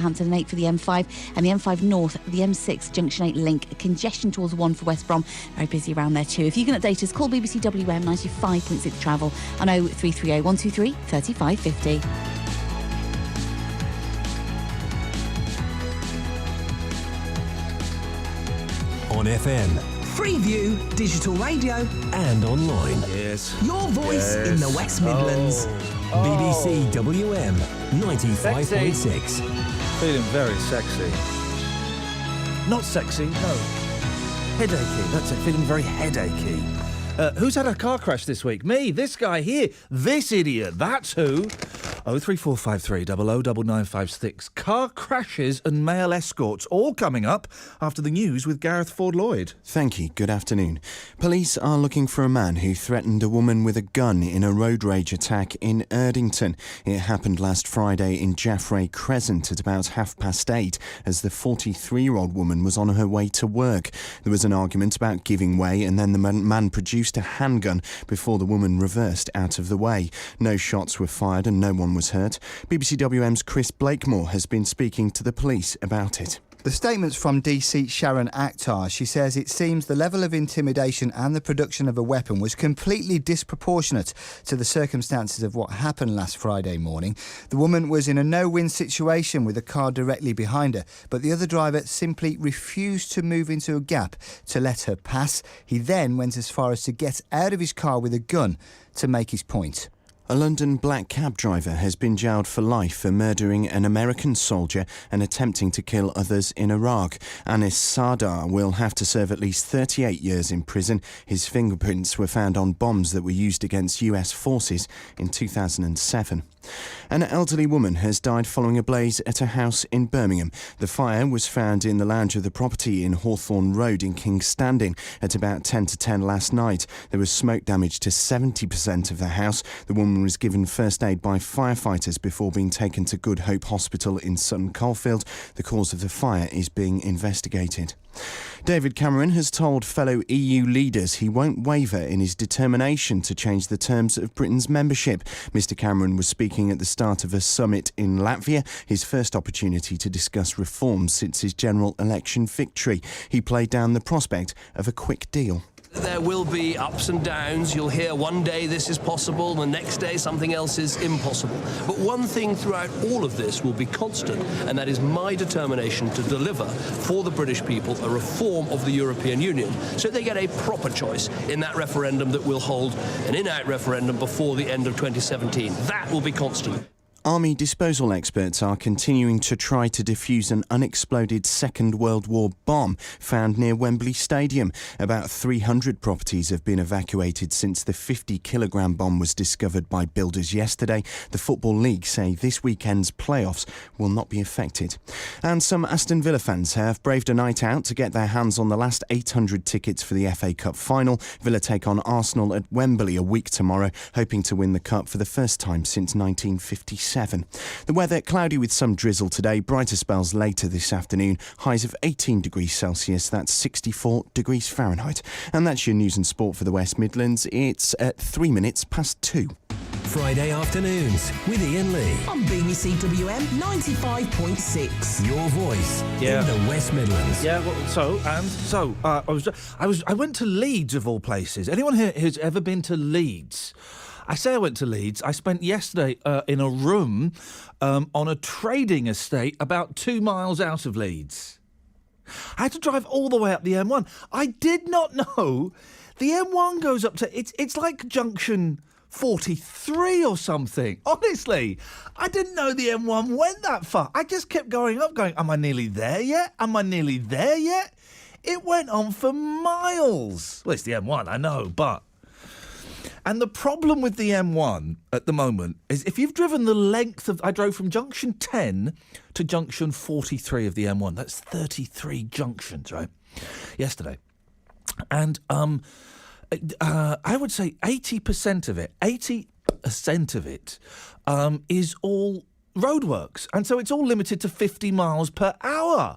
Hampton and 8 for the M5 and the M5 North, the M6 Junction 8 link, congestion towards 1 for West Brom. Very busy around there too. If you can update us, call BBC WM 95.6 Travel on 0330 123 3550. On FM. Freeview, digital radio And online. Yes. Your voice in the West Midlands. BBC WM 95.6. Feeling very sexy. Not sexy, no. Headachy, that's it, feeling very headachy. Who's had a car crash this week? Me, this guy here, this idiot, that's who. 03453 009956. Car crashes and male escorts all coming up after the news with Gareth Ford-Lloyd. Thank you. Good afternoon. Police are looking for a man who threatened a woman with a gun in a road rage attack in Erdington. It happened last Friday in Jaffray Crescent at about 8:30 as the 43-year-old woman was on her way to work. There was an argument about giving way and then the man produced a handgun before the woman reversed out of the way. No shots were fired and no one was hurt. BBC WM's Chris Blakemore has been speaking to the police about it. The statement's from DC Sharon Akhtar. She says it seems the level of intimidation and the production of a weapon was completely disproportionate to the circumstances of what happened last Friday morning. The woman was in a no-win situation with a car directly behind her, but the other driver simply refused to move into a gap to let her pass. He then went as far as to get out of his car with a gun to make his point. A London black cab driver has been jailed for life for murdering an American soldier and attempting to kill others in Iraq. Anis Sardar will have to serve at least 38 years in prison. His fingerprints were found on bombs that were used against US forces in 2007. An elderly woman has died following a blaze at a house in Birmingham. The fire was found in the lounge of the property in Hawthorne Road in King's Standing at about 10 to 10 last night. There was smoke damage to 70% of the house. The woman was given first aid by firefighters before being taken to Good Hope Hospital in Sutton Coldfield. The cause of the fire is being investigated. David Cameron has told fellow EU leaders he won't waver in his determination to change the terms of Britain's membership. Mr Cameron was speaking at the start of a summit in Latvia, his first opportunity to discuss reforms since his general election victory. He played down the prospect of a quick deal. There will be ups and downs. You'll hear one day this is possible, the next day something else is impossible. But one thing throughout all of this will be constant, and that is my determination to deliver for the British people a reform of the European Union so they get a proper choice in that referendum that will hold an in-out referendum before the end of 2017. That will be constant. Army disposal experts are continuing to try to defuse an unexploded Second World War bomb found near Wembley Stadium. About 300 properties have been evacuated since the 50-kilogram bomb was discovered by builders yesterday. The Football League say this weekend's playoffs will not be affected. And some Aston Villa fans have braved a night out to get their hands on the last 800 tickets for the FA Cup final. Villa take on Arsenal at Wembley a week tomorrow, hoping to win the Cup for the first time since 1957. The weather, cloudy with some drizzle today, brighter spells later this afternoon, highs of 18 degrees Celsius, that's 64 degrees Fahrenheit. And that's your news and sport for the West Midlands. It's at 3 minutes past 2. Friday afternoons with Iain Lee. On BBC WM 95.6. Your voice in the West Midlands. Yeah, well, I went to Leeds of all places. Anyone here who's ever been to Leeds? I say I went to Leeds. I spent yesterday in a room on a trading estate about 2 miles out of Leeds. I had to drive all the way up the M1. I did not know the M1 goes up to... It's like junction 43 or something. Honestly, I didn't know the M1 went that far. I just kept going up, am I nearly there yet? Am I nearly there yet? It went on for miles. Well, it's the M1, I know, but... And the problem with the M1 at the moment is if you've driven the length of... I drove from junction 10 to junction 43 of the M1. That's 33 junctions, right? Yesterday. And I would say 80% of it is all roadworks. And so it's all limited to 50 miles per hour.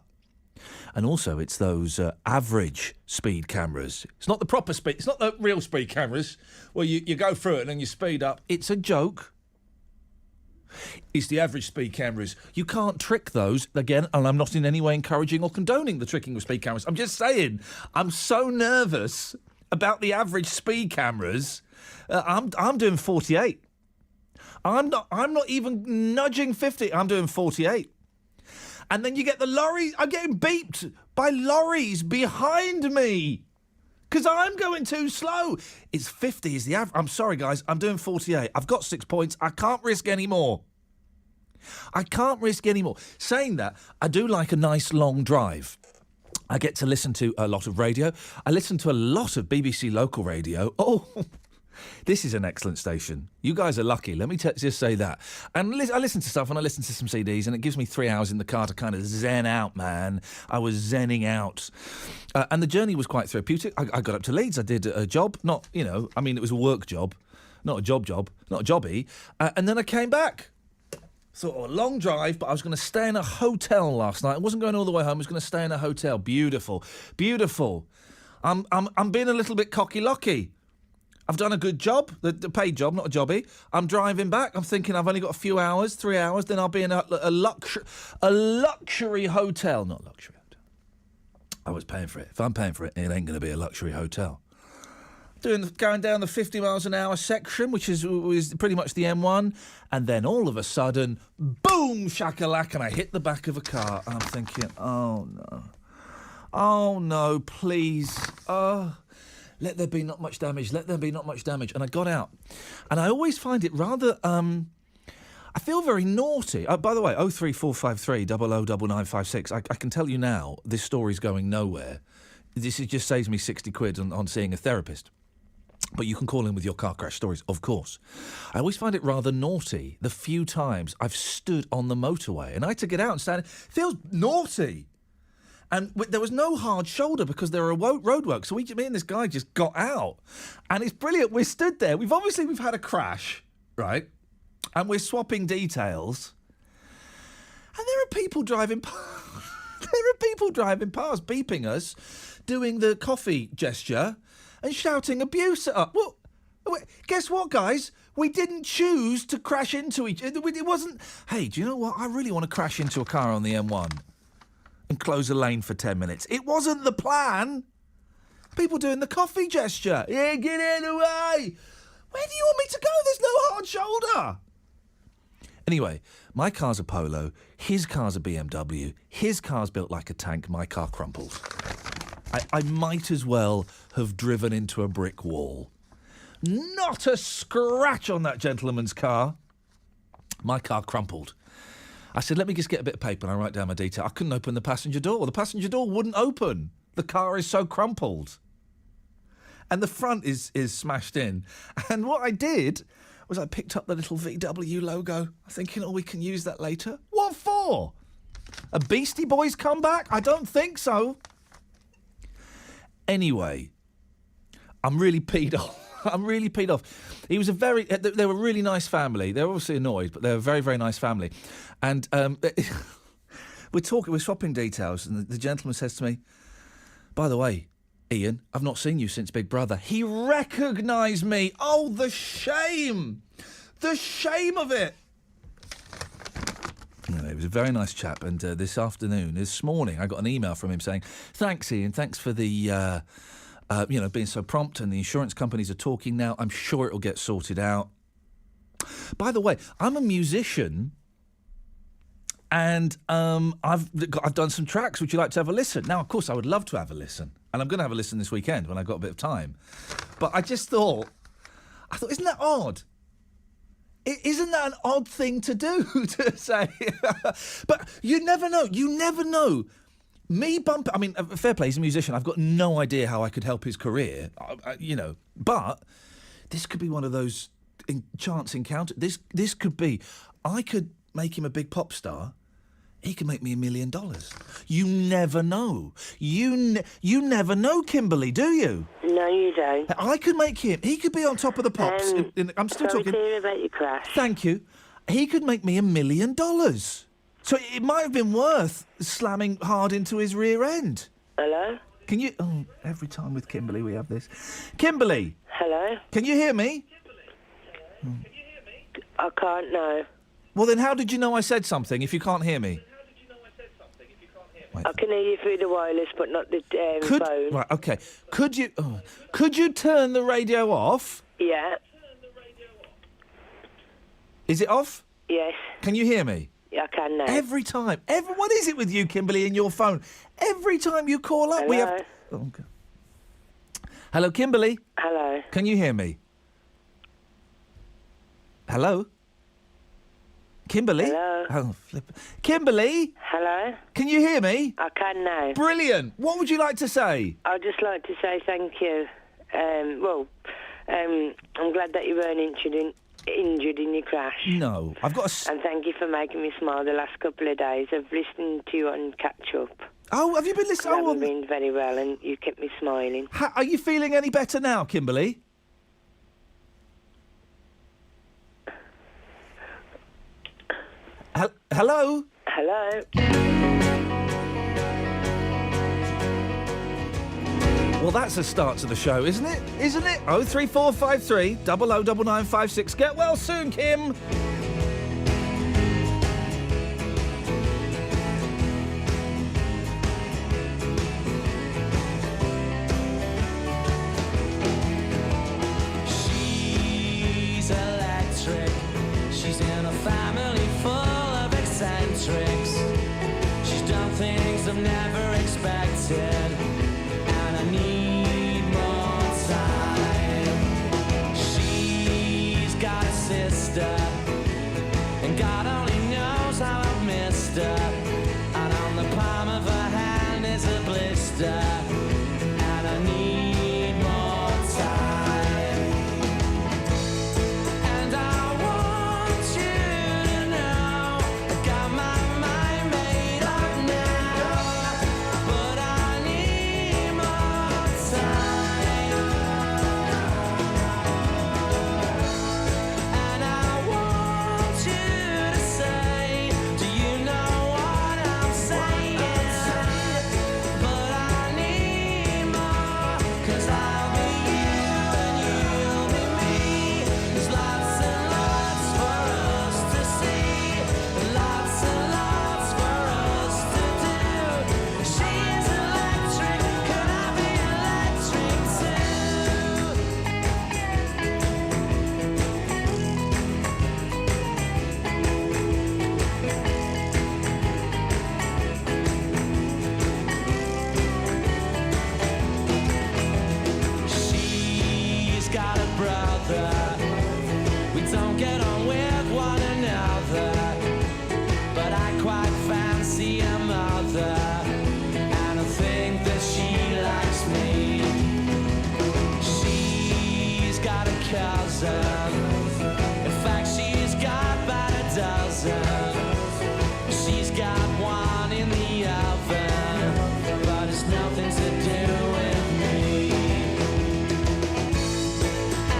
And also, it's those average speed cameras. It's not the proper speed. It's not the real speed cameras where you go through it and then you speed up. It's a joke. is the average speed cameras. You can't trick those, again, and I'm not in any way encouraging or condoning the tricking of speed cameras. I'm just saying, I'm so nervous about the average speed cameras. I'm doing 48. I'm not even nudging 50. I'm doing 48. And then you get the lorries. I'm getting beeped by lorries behind me because I'm going too slow. It's 50 is the average. I'm sorry, guys. I'm doing 48. I've got 6 points. I can't risk any more. Saying that, I do like a nice long drive. I get to listen to a lot of radio. I listen to a lot of BBC local radio. Oh, this is an excellent station. You guys are lucky. Let me just say that. And I listen to stuff and I listen to some CDs and it gives me 3 hours in the car to kind of zen out, man. I was zenning out. And the journey was quite therapeutic. I got up to Leeds. I did a job. Not, it was a work job. Not a job. Not a jobby. And then I came back. Thought, a long drive, but I was going to stay in a hotel last night. I wasn't going all the way home. I was going to stay in a hotel. Beautiful. Beautiful. I'm being a little bit cocky-locky. I've done a good job, the paid job, not a jobby. I'm driving back. I'm thinking I've only got a few hours, 3 hours, then I'll be in a luxury hotel. Not luxury hotel. I was paying for it. If I'm paying for it, it ain't going to be a luxury hotel. Going down the 50 miles an hour section, which is pretty much the M1, and then all of a sudden, boom, shakalak, and I hit the back of a car. And I'm thinking, oh no, please, let there be not much damage. And I got out, and I always find it rather, I feel very naughty. By the way, 03453 009956. I can tell you now, this story's going nowhere. This just saves me 60 quid on seeing a therapist. But you can call in with your car crash stories, of course. I always find it rather naughty the few times I've stood on the motorway and I had to get out and stand. It feels naughty. And there was no hard shoulder because there were roadworks. So me and this guy just got out. And it's brilliant. We're stood there. We've had a crash, right? And we're swapping details. And there are people driving past, beeping us, doing the coffee gesture and shouting abuse at us. Well, guess what, guys? We didn't choose to crash into each other. It wasn't, hey, do you know what? I really want to crash into a car on the M1 and close a lane for 10 minutes. It wasn't the plan. People doing the coffee gesture. Yeah, get out of the way. Where do you want me to go? There's no hard shoulder. Anyway, my car's a Polo, his car's a BMW, his car's built like a tank, my car crumpled. I might as well have driven into a brick wall. Not a scratch on that gentleman's car. My car crumpled. I said, let me just get a bit of paper and I write down my detail. I couldn't open the passenger door. The passenger door wouldn't open. The car is so crumpled. And the front is smashed in. And what I did was I picked up the little VW logo, thinking, we can use that later. What for? A Beastie Boys comeback? I don't think so. Anyway, I'm really peed off. He was they were a really nice family. They were obviously annoyed, but they were a very, very nice family. And we're swapping details, and the gentleman says to me, by the way, Iain, I've not seen you since Big Brother. He recognised me. Oh, the shame. The shame of it. Anyway, he was a very nice chap, and this morning, I got an email from him saying, thanks, Iain, thanks for the, being so prompt, and the insurance companies are talking now. I'm sure it'll get sorted out. By the way, I'm a musician, and I've done some tracks. Would you like to have a listen? Now, of course, I would love to have a listen, and I'm going to have a listen this weekend when I've got a bit of time. But I thought, isn't that odd? Isn't that an odd thing to do, to say? But you never know. Fair play, he's a musician. I've got no idea how I could help his career, But this could be one of those chance encounters. This could be, I could make him a big pop star. He could make me $1 million. You never know. You never know, Kimberly, do you? No, you don't. I could make him. He could be on top of the pops. I'm still sorry talking. to hear about your crash. Thank you. He could make me $1 million. So it might have been worth slamming hard into his rear end. Hello? Can you... Oh, every time with Kimberly we have this. Kimberly! Hello? Can you hear me? I can't, no. Well, then how did you know I said something if you can't hear me? I can hear you through the wireless, but not the phone. Right, OK. Could you turn the radio off? Yeah. Is it off? Yes. Can you hear me? Yeah, I can now. Every time. What is it with you, Kimberly, and your phone? Every time you call up, we Hello? have... Oh, okay. Hello, Kimberly? Hello. Can you hear me? Hello? Kimberly? Hello? Oh, flip. Kimberly? Hello? Can you hear me? I can now. Brilliant. What would you like to say? I'd just like to say thank you. I'm glad that you weren't injured in your crash. No. I've got a... And thank you for making me smile the last couple of days. I've listened to you on Catch Up. Oh, have you been listening? I haven't been very well, and you kept me smiling. Are you feeling any better now, Kimberly? Hello? Hello? Well, that's a start to the show, isn't it? Isn't it? 03453 009956. Get well soon, Kim. She's electric. She's in a family full of eccentrics. She's done things I've never expected. And I need more time. She's got a sister. And God only knows how I've missed her. And on the palm of her hand is a blister. And I need more time. And I want you to know I got my mind made up now. But I need more time. And I want you to say, do you know what I'm saying? But I need more, 'cause I'll be you and you'll be me. There's lots and lots for us to see, lots and lots for us to do. She's electric, can I be electric too? She's got a brother. We don't get on with one another, but I quite fancy a mother, and I think that she likes me. She's got a cousin. In fact, she's got about a dozen. She's got one in the oven, but it's nothing to do with me.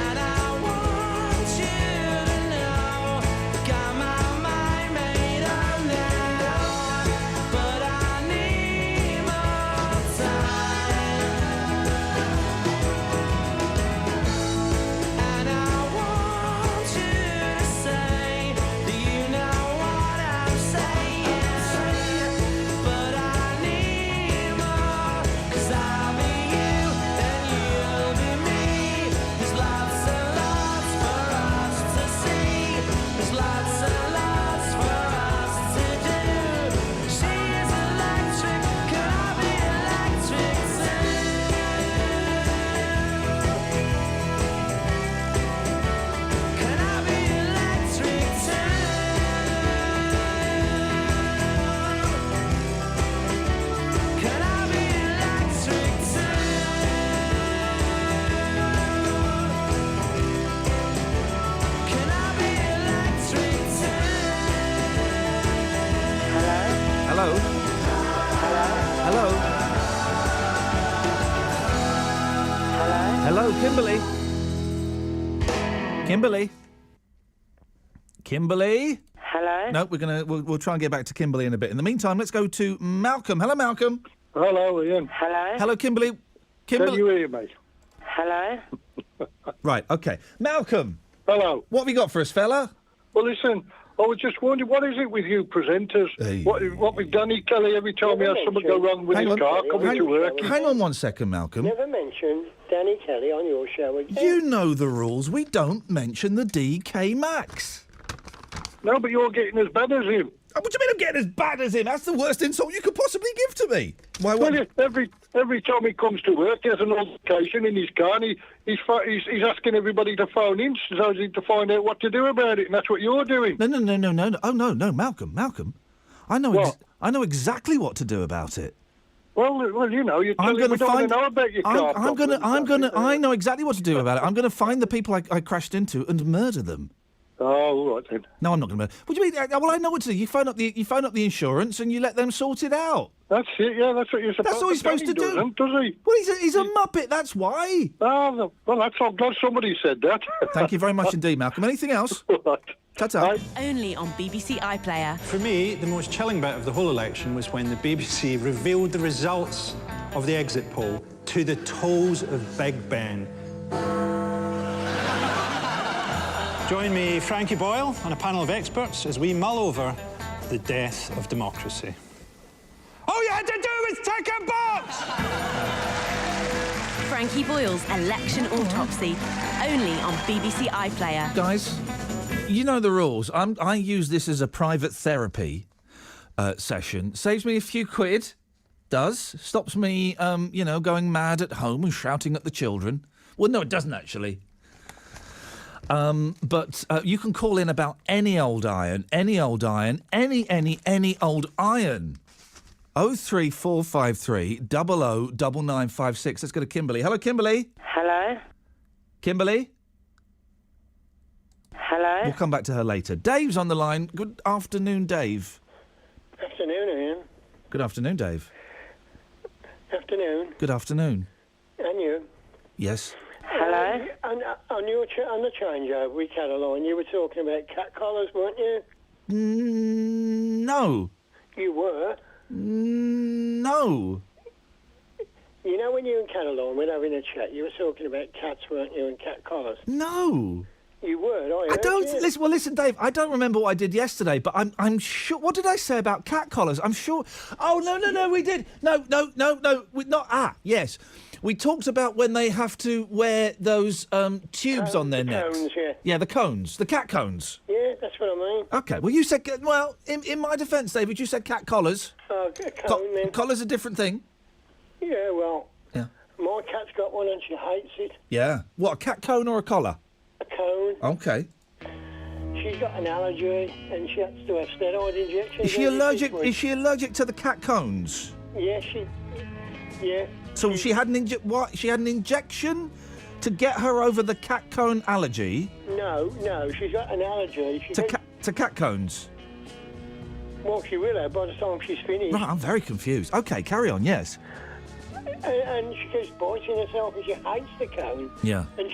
And I want you to know, got my mind made up now. But I need more time. And I want you to say, do you know what I'm saying? But I need more, 'cause I'll be you and you'll be me. There's lots and lots for us to see. There's lots and lots for us to do. She's electric, can I be electric too? Can I be electric too? Can I be electric too? Can I be electric too? Hello? Hello? Hello, Kimberly? Kimberly? Kimberly? Hello? No, we'll try and get back to Kimberly in a bit. In the meantime, let's go to Malcolm. Hello, Malcolm. Hello, Ian. Hello? Hello, Kimberly. Can you hear me? Hello? Right, okay. Malcolm, Hello. what have you got for us, fella? Well, listen, I was just wondering, what is it with you presenters? Hey. What with Danny Kelly, every time he has something go wrong with his car coming to work? Hang on 1 second, Malcolm. Never mention Danny Kelly on your show again. You know the rules. We don't mention the DK Max. No, but you're getting as bad as him. Oh, what do you mean I'm getting as bad as him? That's the worst insult you could possibly give to me. Why? Well, every time he comes to work, he has an altercation in his car, and he's asking everybody to phone in so as to find out what to do about it, and that's what you're doing. No. Oh, no, Malcolm. I know exactly what to do about it. Well, you know, you're telling me we don't want to know about your car. I know exactly what to do about it. I'm going to find the people I crashed into and murder them. Oh, all right then. No, I'm not going to murder. What do you mean? Well, I know what to do. You phone up the insurance and you let them sort it out. That's it. Yeah, that's what you're supposed. That's all he's supposed to do. Does he? Well, he's a muppet. That's why. Oh, well, I'm glad somebody said that. Thank you very much indeed, Malcolm. Anything else? Right. Ta-ta. Only on BBC iPlayer. For me, the most chilling bit of the whole election was when the BBC revealed the results of the exit poll to the toes of Big Ben. Join me, Frankie Boyle, on a panel of experts as we mull over the death of democracy. All you had to do was tick a box! Frankie Boyle's Election Autopsy. Only on BBC iPlayer. Guys, you know the rules. I use this as a private therapy session. Saves me a few quid. Does. Stops me, going mad at home and shouting at the children. Well, no, it doesn't actually. But you can call in about any old iron, any old iron. 03453 009956. Let's go to Kimberly. Hello, Kimberly. Hello? Kimberly? Hello? We'll come back to her later. Dave's on the line. Good afternoon, Dave. Afternoon, Ian. Good afternoon, Dave. Afternoon. Good afternoon. And you? Yes. Hello? On the changeover with Caroline, you were talking about cat collars, weren't you? No. You were? No. You know when you and Caroline were having a chat, you were talking about cats, weren't you, and cat collars? No. You were, I don't listen. Well, listen, Dave. I don't remember what I did yesterday, but I'm sure. What did I say about cat collars? I'm sure. Oh no, we did. No. Yes, we talked about when they have to wear those tubes on their necks. Cones, yeah. Yeah, the cones, the cat cones. Yeah, that's what I mean. Okay. Well, you said. Well, in my defence, David, you said cat collars. Oh, a cone then. Collar's a different thing. Yeah, well. Yeah. My cat's got one and she hates it. Yeah. What? A cat cone or a collar? A cone. Okay. She's got an allergy and she has to have steroid injections. Is she allergic? Is she allergic to the cat cones? Yeah, yeah. So she had an She had an injection to get her over the cat cone allergy. No, she's got an allergy. To cat cones. Well, she will have by the time she's finished. Right, I'm very confused. Okay, carry on. Yes. And she keeps biting herself and she hates the cone. Yeah. And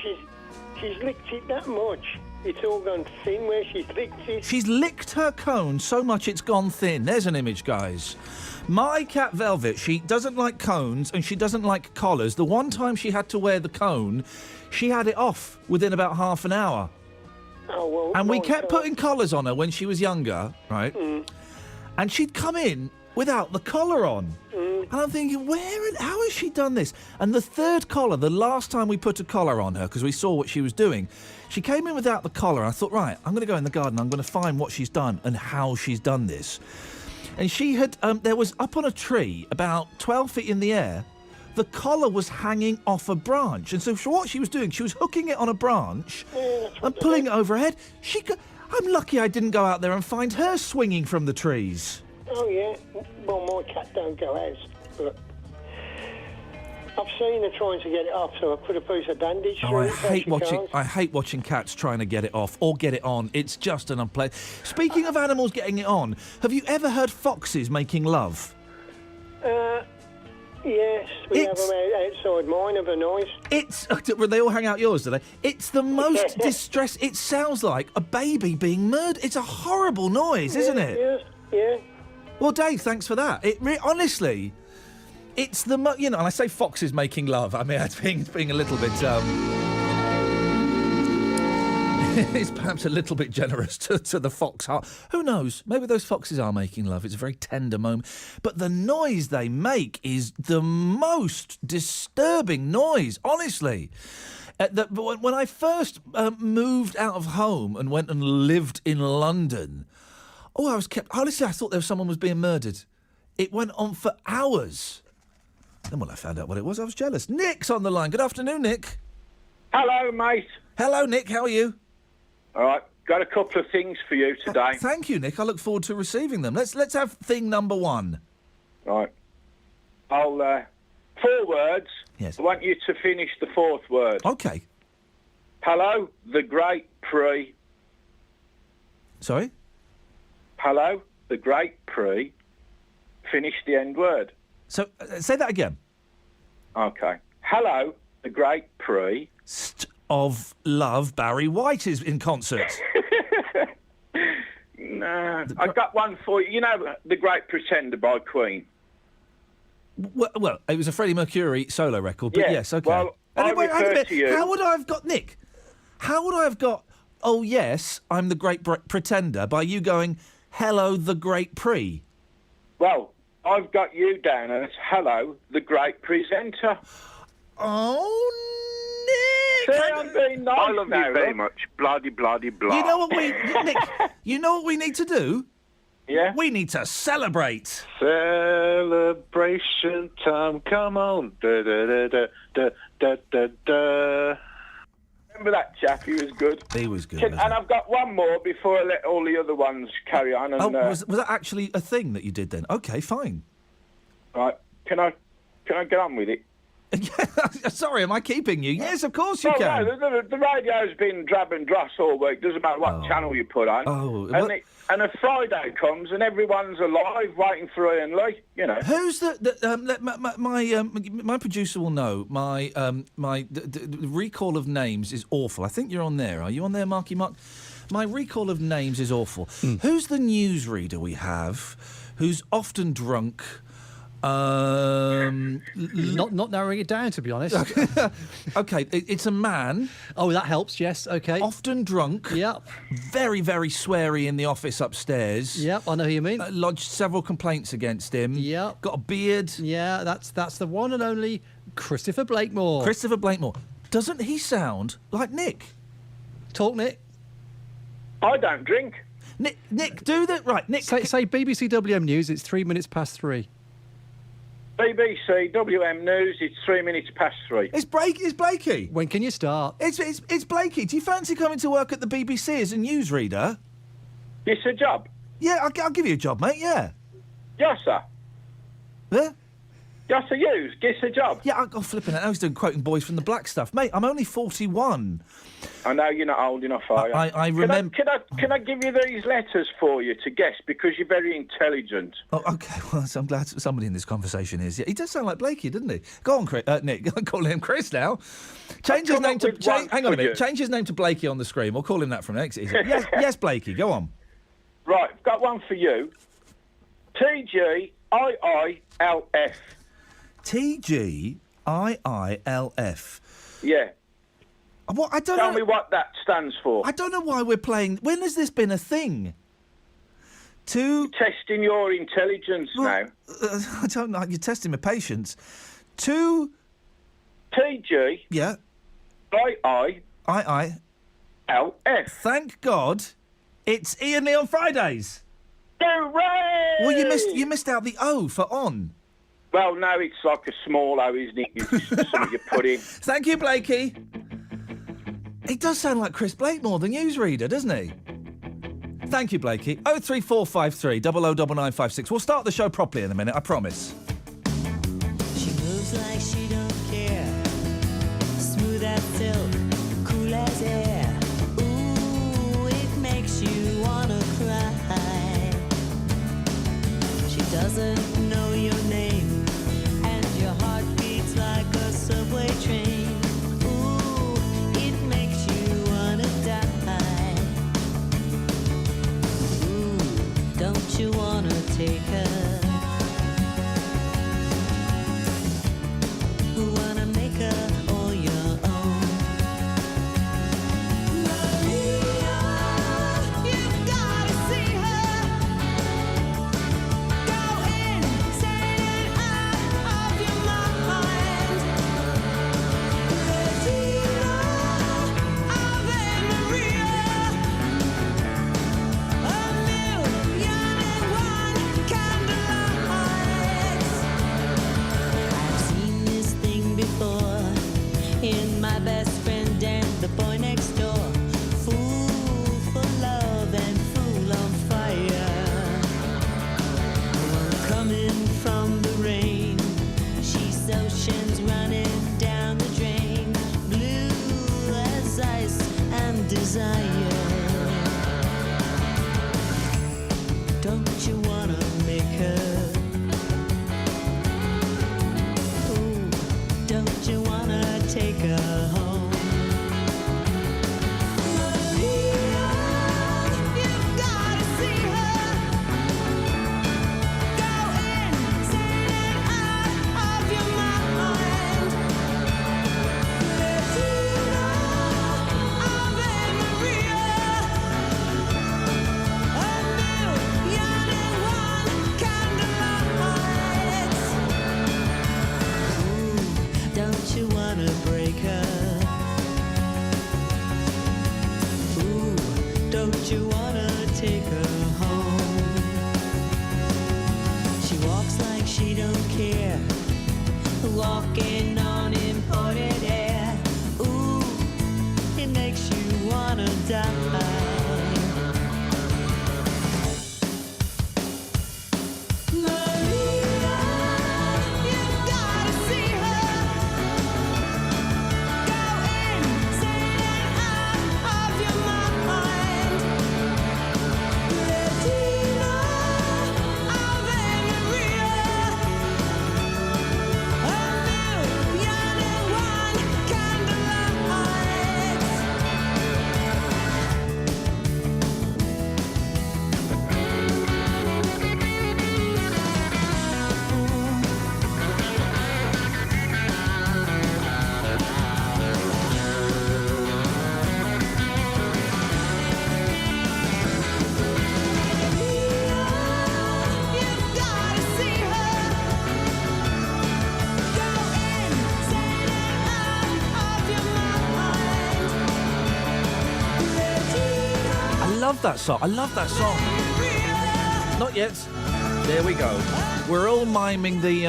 she's licked it that much. It's all gone thin where she's licked it. She's licked her cone so much it's gone thin. There's an image, guys. My cat Velvet, she doesn't like cones and she doesn't like collars. The one time she had to wear the cone, she had it off within about half an hour. Oh, well. And we kept putting collars on her when she was younger, right? Mm. And she'd come in without the collar on. Mm. And I'm thinking, how has she done this? And the third collar, the last time we put a collar on her, because we saw what she was doing, she came in without the collar. And I thought, right, I'm going to go in the garden. I'm going to find what she's done and how she's done this. And she had, there was up on a tree, about 12 feet in the air, the collar was hanging off a branch. And so what she was doing, she was hooking it on a branch and pulling it over her head. I'm lucky I didn't go out there and find her swinging from the trees. Oh, yeah. Well, my cat don't go out, but I've seen her trying to get it off, so I put a piece of bandage through it. I hate watching cats trying to get it off or get it on. It's just an unpleasant. Speaking of animals getting it on, have you ever heard foxes making love? Yes, we have them outside mine of a night. They all hang out yours, do they? It's the most distress. It sounds like a baby being murdered. It's a horrible noise, isn't it? Yeah. Well, Dave, thanks for that. Honestly, it's the and I say foxes making love. I mean, that's being a little bit is perhaps a little bit generous to the fox heart. Who knows? Maybe those foxes are making love. It's a very tender moment. But the noise they make is the most disturbing noise, honestly. When I first moved out of home and went and lived in London, honestly, I thought someone was being murdered. It went on for hours. Then when I found out what it was, I was jealous. Nick's on the line. Good afternoon, Nick. Hello, mate. Hello, Nick. How are you? All right, got a couple of things for you today. Thank you, Nick. I look forward to receiving them. Let's have thing number one. Right. I'll 4 words. Yes. I want you to finish the 4th word. Okay. Hello, the Great Prix. Sorry? Hello, the Great Prix. Finish the end word. So, say that again. Okay. Hello, the Great Prix. Of Love, Barry White is in concert. No, I've got one for you. You know, The Great Pretender by Queen. Well, it was a Freddie Mercury solo record, but Yeah, yes, okay. well, I refer to you- How would I have got, Nick, how would I have got, oh yes, I'm the Great Pretender, by you going, hello, the Great Prix? Well, I've got you down as hello, the Great Presenter. Oh, Nick! See, I'm being nice I love now, you very look. much. Bloody, bloody, blah. You know what Nick, you know what we need to do? Yeah? We need to celebrate. Celebration time, come on. Da, da, da, da, da, da, da, da. Remember that chap? He was good. He was good. And I've got one more before I let all the other ones carry on. And, was that actually a thing that you did then? Okay, fine. Right. Can I get on with it? Sorry, am I keeping you? Yes, of course you Well, can. No, the radio's been drab and dross all week. Doesn't matter what channel you put on. And a Friday comes and everyone's alive, waiting for Iain Lee. You know. Who's my producer will know. My recall of names is awful. I think you're on there. Are you on there, Marky Mark? My recall of names is awful. Who's the newsreader we have? Who's often drunk? Not narrowing it down, to be honest. Okay, it's a man. Oh, that helps. Yes. Okay. Often drunk. Yep. Very, very sweary in the office upstairs. Yep, I know who you mean. Lodged several complaints against him. Yep. Got a beard. Yeah, that's the one and only Christopher Blakemore. Christopher Blakemore. Doesn't he sound like Nick? Talk, Nick. I don't drink. Nick, do that right. Nick, say BBC WM News. It's 3 minutes past 3. BBC WM News. It's 3 minutes past 3. It's Blakey. When can you start? It's Blakey. Do you fancy coming to work at the BBC as a newsreader? It's a job. Yeah, I'll give you a job, mate. Yeah. Yes, sir. Yeah. Yes, sir. You. Get a job. Yeah, I'm flipping it. I was doing quoting Boys from the Black Stuff, mate. I'm only 41. I know you're not old enough, are you? I remember. Can I give you these letters for you to guess because you're very intelligent? Oh, okay. Well, I'm glad somebody in this conversation is. Yeah, he does sound like Blakey, doesn't he? Go on, Nick. I'm calling him Chris now. Change his name to. Hang on a minute. Change his name to Blakey on the screen. We'll call him that from next. Yes, Blakey. Go on. Right, I've got one for you. TGIILF. TGIILF. Yeah. What? I don't Tell know. me what that stands for. I don't know why we're playing. When has this been a thing? Testing your intelligence now. I don't know. You're testing my patience. TG. Yeah. LF. Thank God, it's Iain Lee on Fridays. Hooray! Well, you missed out the O for on. Well, no, it's like a small O, isn't it? It's just something you put in. Thank you, Blakey. He does sound like Chris Blakemore, the newsreader, doesn't he? Thank you, Blakey. 03453 009956. We'll start the show properly in a minute, I promise. She moves like she don't care. Smooth as silk, cool as air. Ooh, it makes you wanna cry. She doesn't know your name, and your heart beats like a subway train. Ooh, it makes you wanna die. Ooh, don't you wanna take her? Wanna make her all your own. makes you wanna take her home. She walks like she don't care, walking on imported air. Ooh, it makes you wanna die. That song. I love that song. Not yet. There we go. We're all miming the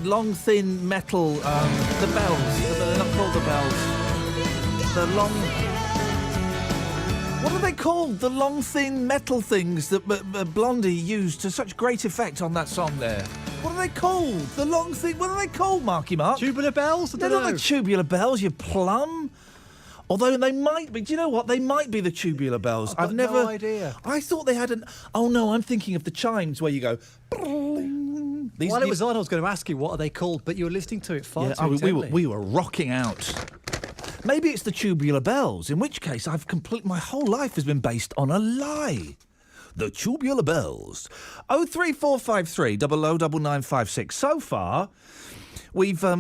long thin metal the bells. They're not called the bells. The long. What are they called? The long thin metal things that Blondie used to such great effect on that song there. What are they called? The long thing. What are they called, Marky Mark? Tubular bells? They're not the tubular bells, you plum. Although they might be. Do you know what? They might be the tubular bells. I've never. no idea. I thought they had an. Oh no, I'm thinking of the chimes where you go. While it was on, I was going to ask you what are they called, but you were listening to it far too intently. we were rocking out. Maybe it's the tubular bells. In which case, my whole life has been based on a lie. The tubular bells. 03453 009956. So far, we've I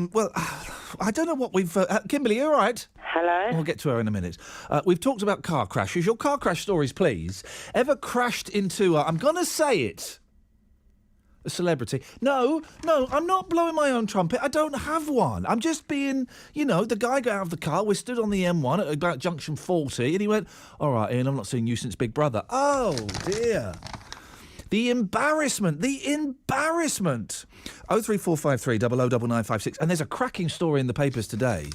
don't know what we've. Kimberly, you all right? Hello? We'll get to her in a minute. We've talked about car crashes. Your car crash stories, please. Ever crashed into I'm going to say it. A celebrity. No, I'm not blowing my own trumpet. I don't have one. I'm just being, the guy got out of the car. We stood on the M1 at about junction 40 and he went, all right, Ian, I'm not seeing you since Big Brother. Oh, dear. The embarrassment. 03453 009956. And there's a cracking story in the papers today.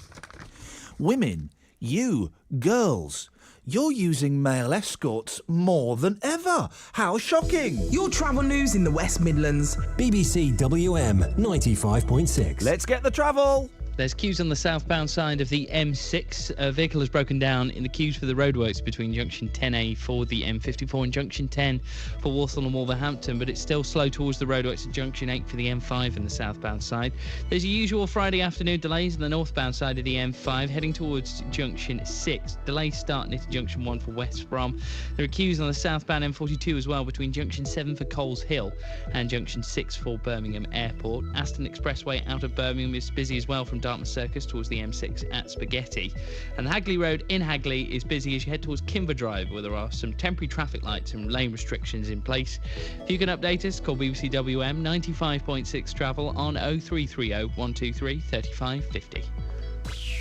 Women, you, girls, you're using male escorts more than ever. How shocking. Your travel news in the West Midlands. BBC WM 95.6. Let's get the travel. There's queues on the southbound side of the M6. A vehicle has broken down in the queues for the roadworks between junction 10A for the M54 and junction 10 for Walsall and Wolverhampton, but it's still slow towards the roadworks at junction 8 for the M5 in the southbound side. There's your usual Friday afternoon delays on the northbound side of the M5 heading towards junction 6. Delays starting at junction 1 for West Brom. There are queues on the southbound M42 as well between junction 7 for Coles Hill and junction 6 for Birmingham Airport. Aston Expressway out of Birmingham is busy as well from Dartmouth Circus towards the M6 at Spaghetti. And the Hagley Road in Hagley is busy as you head towards Kimber Drive, where there are some temporary traffic lights and lane restrictions in place. If you can update us, call BBC WM 95.6 travel on 0330 123 3550.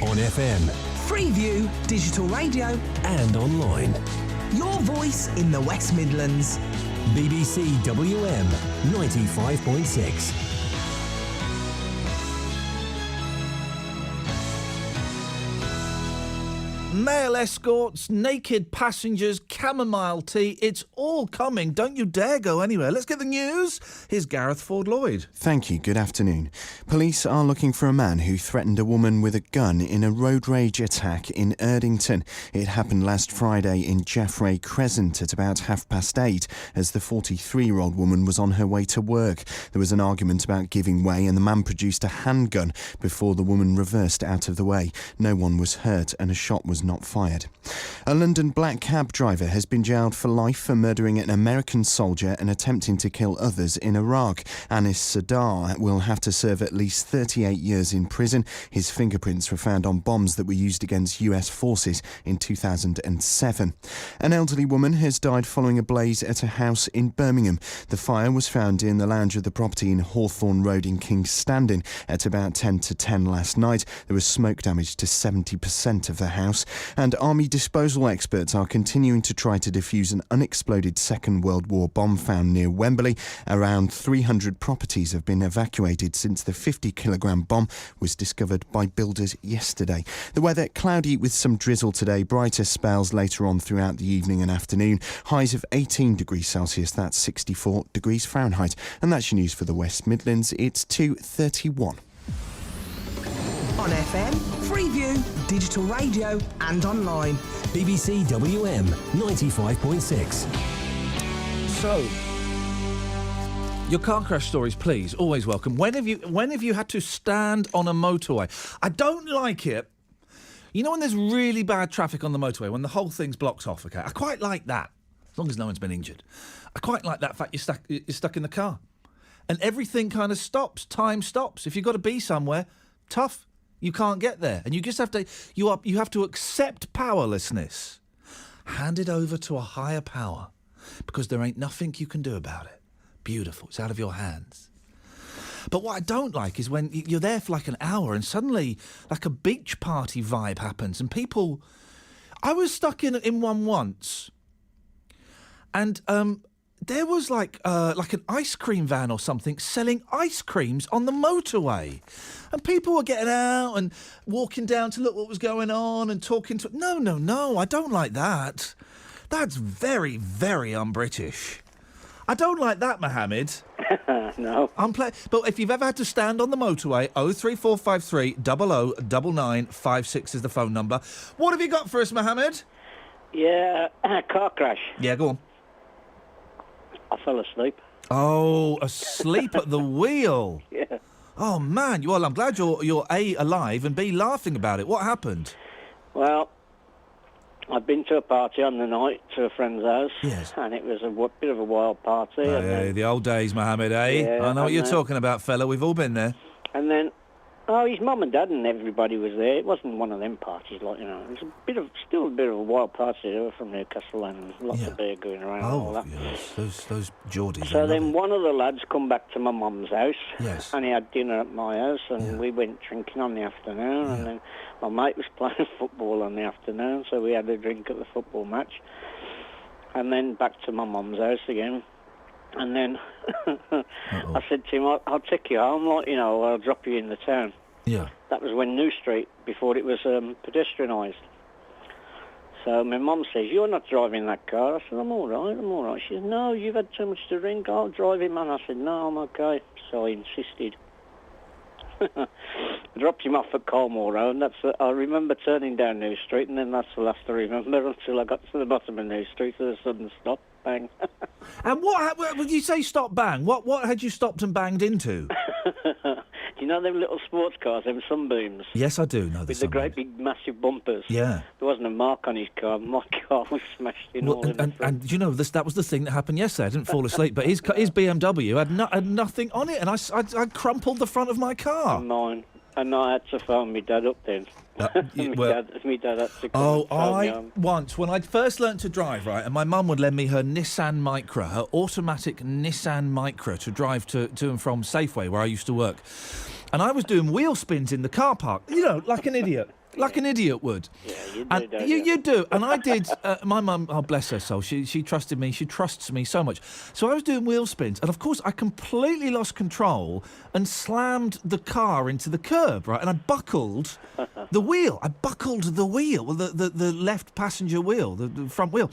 On FM. Freeview, digital radio. And online. Your voice in the West Midlands. BBC WM 95.6. Male escorts, naked passengers, chamomile tea. It's all coming. Don't you dare go anywhere. Let's get the news. Here's Gareth Ford-Lloyd. Thank you. Good afternoon. Police are looking for a man who threatened a woman with a gun in a road rage attack in Erdington. It happened last Friday in Jeffrey Crescent at about 8:30 as the 43-year-old woman was on her way to work. There was an argument about giving way and the man produced a handgun before the woman reversed out of the way. No one was hurt and a shot was not fired. A London black cab driver has been jailed for life for murdering an American soldier and attempting to kill others in Iraq. Anis Sadar will have to serve at least 38 years in prison. His fingerprints were found on bombs that were used against US forces in 2007. An elderly woman has died following a blaze at a house in Birmingham. The fire was found in the lounge of the property in Hawthorne Road in King's Standing at about 10 to 10 last night. There was smoke damage to 70% of the house. And army disposal experts are continuing to try to defuse an unexploded Second World War bomb found near Wembley. Around 300 properties have been evacuated since the 50-kilogram bomb was discovered by builders yesterday. The weather cloudy with some drizzle today, brighter spells later on throughout the evening and afternoon. Highs of 18 degrees Celsius, that's 64 degrees Fahrenheit. And that's your news for the West Midlands. It's 2:31. On FM, Freeview, digital radio and online. BBC WM 95.6. So, your car crash stories, please, always welcome. When have you had to stand on a motorway? I don't like it. You know when there's really bad traffic on the motorway, when the whole thing's blocked off, okay? I quite like that, as long as no one's been injured. I quite like that fact you're stuck in the car. And everything kind of stops, time stops. If you've got to be somewhere, tough, you can't get there. And you just have to, you have to accept powerlessness. Hand it over to a higher power, because there ain't nothing you can do about it. Beautiful, it's out of your hands. But what I don't like is when you're there for like an hour and suddenly like a beach party vibe happens and people... I was stuck in one once and there was like an ice cream van or something selling ice creams on the motorway. And people were getting out and walking down to look what was going on and talking to... No, I don't like that. That's very, very un-British. I don't like that, Mohammed. No. But if you've ever had to stand on the motorway, 03453 009956 is the phone number. What have you got for us, Mohammed? Yeah, car crash. Yeah, go on. I fell asleep. Oh, asleep at the wheel. Yeah. Oh, man. Well, I'm glad you're A, alive, and B, laughing about it. What happened? Well, I'd been to a party on the night to a friend's house. Yes. And it was a bit of a wild party. Oh, and yeah, then, the old days, Mohammed, eh? Yeah, I know what and you're then- talking about, fella. We've all been there. and then, his mum and dad and everybody was there. It wasn't one of them parties, like, you know. It was still a bit of a wild party. They were from Newcastle and there was lots of beer going around and all Oh, that. yes, those Geordies. So then one of the lads come back to my mum's house. Yes. And he had dinner at my house and we went drinking on the afternoon and then my mate was playing football on the afternoon, so we had a drink at the football match. And then back to my mum's house again. And then I said to him, I'll take you home, like, you know, I'll drop you in the town. Yeah. That was when New Street, before it was pedestrianised. So my mum says, you're not driving that car. I said, I'm all right. She said, no, you've had too much to drink, I'll drive him. And I said, no, I'm okay. So I insisted. I dropped him off at Colmore Road. I remember turning down New Street, and then that's the last I remember until I got to the bottom of New Street, so a sudden stop, bang. And what would you say stop, bang? What had you stopped and banged into? Do you know them little sports cars, them sunbeams? Yes, I do know the With the great big massive bumpers. Yeah. There wasn't a mark on his car. My car was smashed in all in the front. And you know, that was the thing that happened yesterday. I didn't fall asleep, but his BMW had nothing on it, and I crumpled the front of my car. Mine. And I had to phone my dad up then. My dad had to come and phone me home. Once, when I first learnt to drive, right, and my mum would lend me her Nissan Micra, her automatic Nissan Micra, to drive to and from Safeway, where I used to work. And I was doing wheel spins in the car park, you know, like an idiot. Like an idiot would. Yeah, you do, And don't you do. And I did. My mum, oh, bless her soul, she trusted me. She trusts me so much. So I was doing wheel spins. And, of course, I completely lost control and slammed the car into the curb, right? And I buckled the wheel. The left passenger wheel, the front wheel.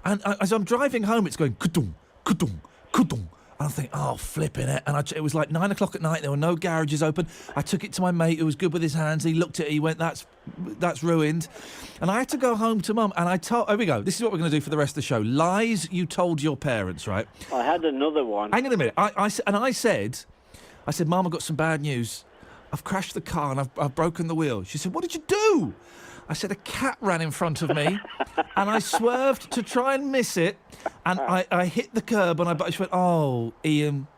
And as I'm driving home, it's going, kudum, kudum, kudum. And I think, oh, flipping it. And it was like 9 o'clock at night. There were no garages open. I took it to my mate who was good with his hands. He looked at it. He went, that's ruined. And I had to go home to Mum. And here we go. This is what we're going to do for the rest of the show. Lies you told your parents, right? I had another one. Hang on a minute. I said, Mum, I've got some bad news. I've crashed the car and I've broken the wheel. She said, what did you do? I said, a cat ran in front of me and I swerved to try and miss it and I hit the curb and she went, oh, Iain,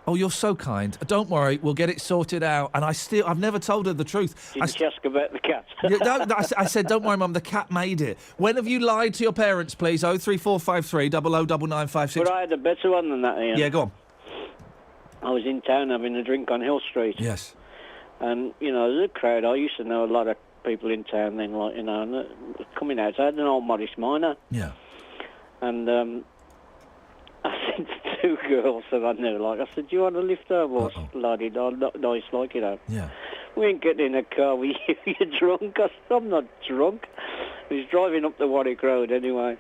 oh, you're so kind. Don't worry, we'll get it sorted out. And I've never told her the truth. Didn't you ask about the cat? I said, don't worry, Mum, the cat made it. When have you lied to your parents, please? 03453 009956. But I had a better one than that, Iain. Yeah, go on. I was in town having a drink on Hill Street. Yes. And, you know, there's a crowd. I used to know a lot of people in town then, like, you know, and coming out. I had an old Morris Minor. Yeah. And I said to two girls that I knew, like, I said, do you want to lift her horse, laddie? Not nice, like, you know. Yeah. We ain't getting in a car with you. You're drunk. I said, I'm not drunk. He's driving up the Warwick Road anyway.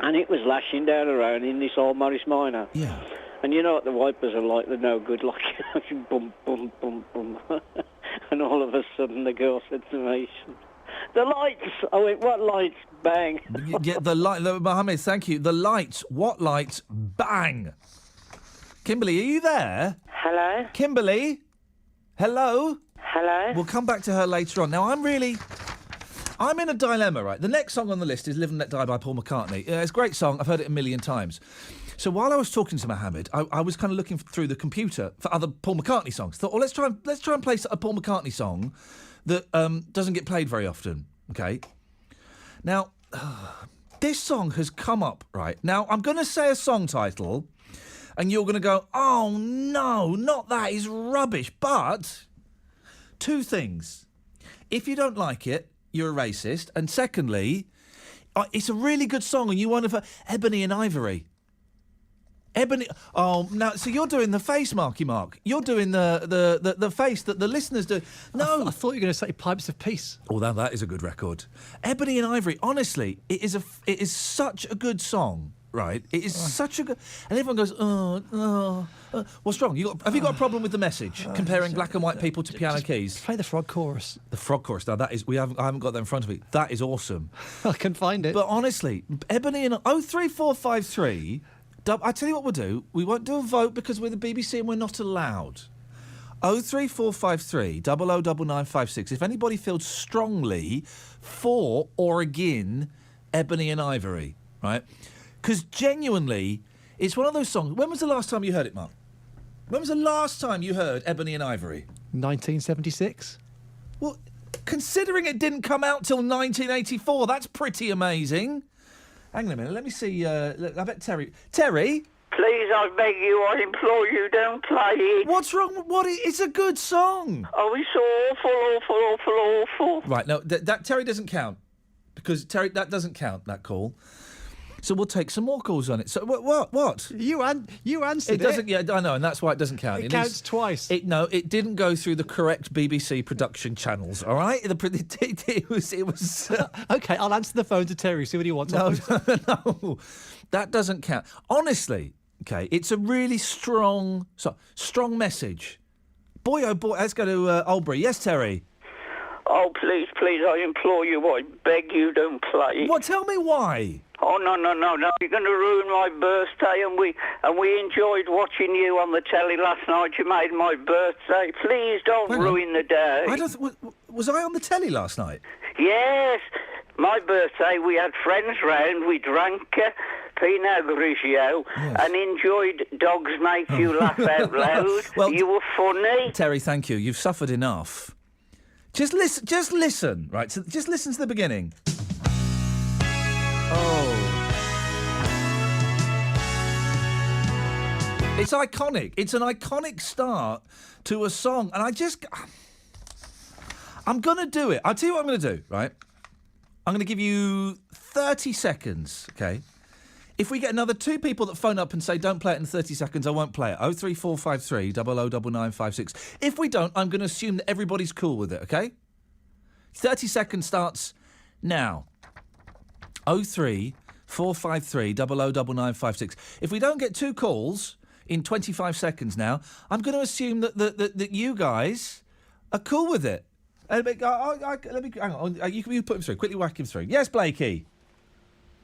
And it was lashing down around in this old Morris Minor. Yeah. And you know what the wipers are like? They're no good, like, boom, boom, boom, boom. And all of a sudden the girl said to me, the lights! I went, what lights? Bang. Yeah, Mohammed, thank you. The lights. What lights? Bang. Kimberly, are you there? Hello? Kimberly? Hello? Hello? We'll come back to her later on. Now, I'm in a dilemma, right? The next song on the list is Live and Let Die by Paul McCartney. It's a great song. I've heard it a million times. So while I was talking to Mohammed, I was kind of looking through the computer for other Paul McCartney songs. Thought, well, let's try and play a Paul McCartney song that doesn't get played very often. Okay. Now, this song has come up, right? Now, I'm going to say a song title, and you're going to go, oh, no, not that, is rubbish. But two things. If you don't like it, you're a racist. And secondly, it's a really good song, and you want to... Ebony and Ivory. Ebony... Oh, now, so you're doing the face, Marky Mark. You're doing the face that the listeners do. No. I thought you were going to say Pipes of Peace. Although that is a good record. Ebony and Ivory, honestly, it is such a good song, right? It is such a good... And everyone goes, what's wrong? Have you got a problem with the message? Comparing black and white people to piano keys? Play the frog chorus. The frog chorus. Now, that is... I haven't got that in front of me. That is awesome. I can find it. But honestly, Ebony and... 03453... I tell you what we'll do. We won't do a vote because we're the BBC and we're not allowed. 03453 009956. If anybody feels strongly for or against Ebony and Ivory, right? Because genuinely, it's one of those songs. When was the last time you heard it, Mark? When was the last time you heard Ebony and Ivory? 1976. Well, considering it didn't come out till 1984, that's pretty amazing. Hang on a minute, let me see. I bet Terry... Terry? Please, I beg you, I implore you, don't play it. What's wrong? It's a good song. Oh, it's awful, awful, awful, awful. Right, no, that Terry doesn't count. Because, Terry, that doesn't count, that call. So we'll take some more calls on it. So, what? You answered it. It doesn't... Yeah, I know, and that's why it doesn't count. It counts twice. No, it didn't go through the correct BBC production channels, all right? It was... OK, I'll answer the phone to Terry, see what he wants. No. That doesn't count. Honestly, OK, it's a really strong message. Boy, oh boy, let's go to Albury. Yes, Terry? Oh, please, I implore you, I beg you, don't play it. What? Tell me why. Oh, no, you're going to ruin my birthday, and we enjoyed watching you on the telly last night. You made my birthday. Please don't ruin the day. Was I on the telly last night? Yes, my birthday, we had friends round, we drank Pinot Grigio and enjoyed Dogs Make You Laugh Out Loud. Well, you were funny. Terry, thank you. You've suffered enough. Just listen, right? So just listen to the beginning. Oh. It's iconic. It's an iconic start to a song. And I'm going to do it. I'll tell you what I'm going to do, right? I'm going to give you 30 seconds, OK? If we get another two people that phone up and say, don't play it in 30 seconds, I won't play it. 03453 009956. If we don't, I'm going to assume that everybody's cool with it, OK? 30 seconds starts now. 03453 009956. If we don't get two calls in 25 seconds now, I'm going to assume that you guys are cool with it. Let me hang on. You put him through. Quickly whack him through. Yes, Blakey.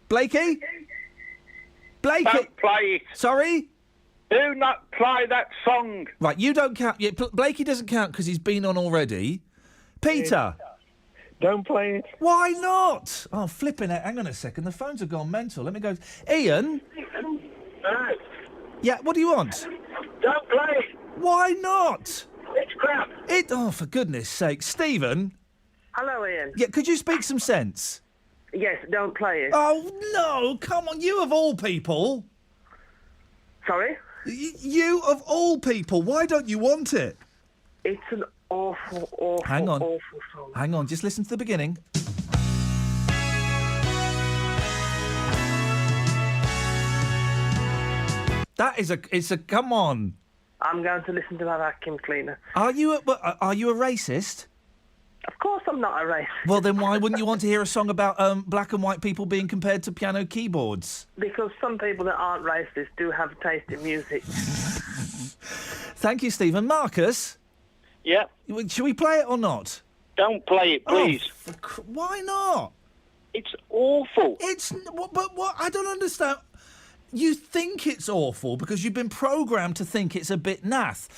Blakey? Blakey. Don't play it. Sorry? Do not play that song. Right, you don't count. Yeah, Blakey doesn't count because he's been on already. Peter. Don't play it. Why not? Oh, flipping it. Hang on a second. The phones have gone mental. Let me go. Iain? Yeah, what do you want? Don't play it. Why not? It's crap. Oh, for goodness sake. Stephen? Hello, Iain. Yeah, could you speak some sense? Yes, don't play it. Oh, no, come on, you of all people. Sorry? You of all people, why don't you want it? It's an awful, Hang on. awful song. Hang on, just listen to the beginning. It's a come on. I'm going to listen to that vacuum cleaner. Are you a racist? Of course I'm not a racist. Well, then why wouldn't you want to hear a song about black and white people being compared to piano keyboards? Because some people that aren't racist do have taste in music. Thank you, Stephen. Marcus? Yeah? Should we play it or not? Don't play it, please. Why not? It's awful. But what? I don't understand. You think it's awful because you've been programmed to think it's a bit naff,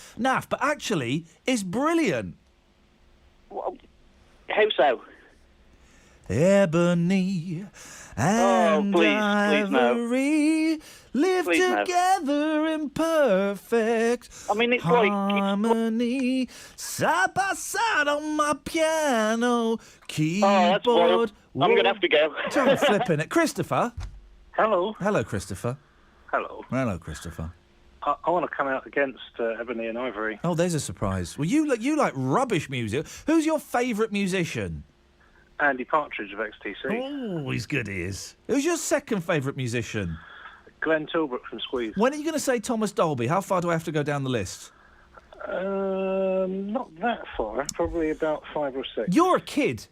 but actually, it's brilliant. How so? Ebony and please no. ivory live Please no. together in perfect it's harmony, side by side on my piano keyboard. That's wild. I'm going to have to go. Don't flipping it. Christopher? Hello. Hello, Christopher. Hello. Hello, Christopher. I want to come out against Ebony and Ivory. Oh, there's a surprise. Well, you like rubbish music. Who's your favourite musician? Andy Partridge of XTC. Oh, he's good, he is. Who's your second favourite musician? Glenn Tilbrook from Squeeze. When are you going to say Thomas Dolby? How far do I have to go down the list? Not that far. Probably about 5 or 6. You're a kid,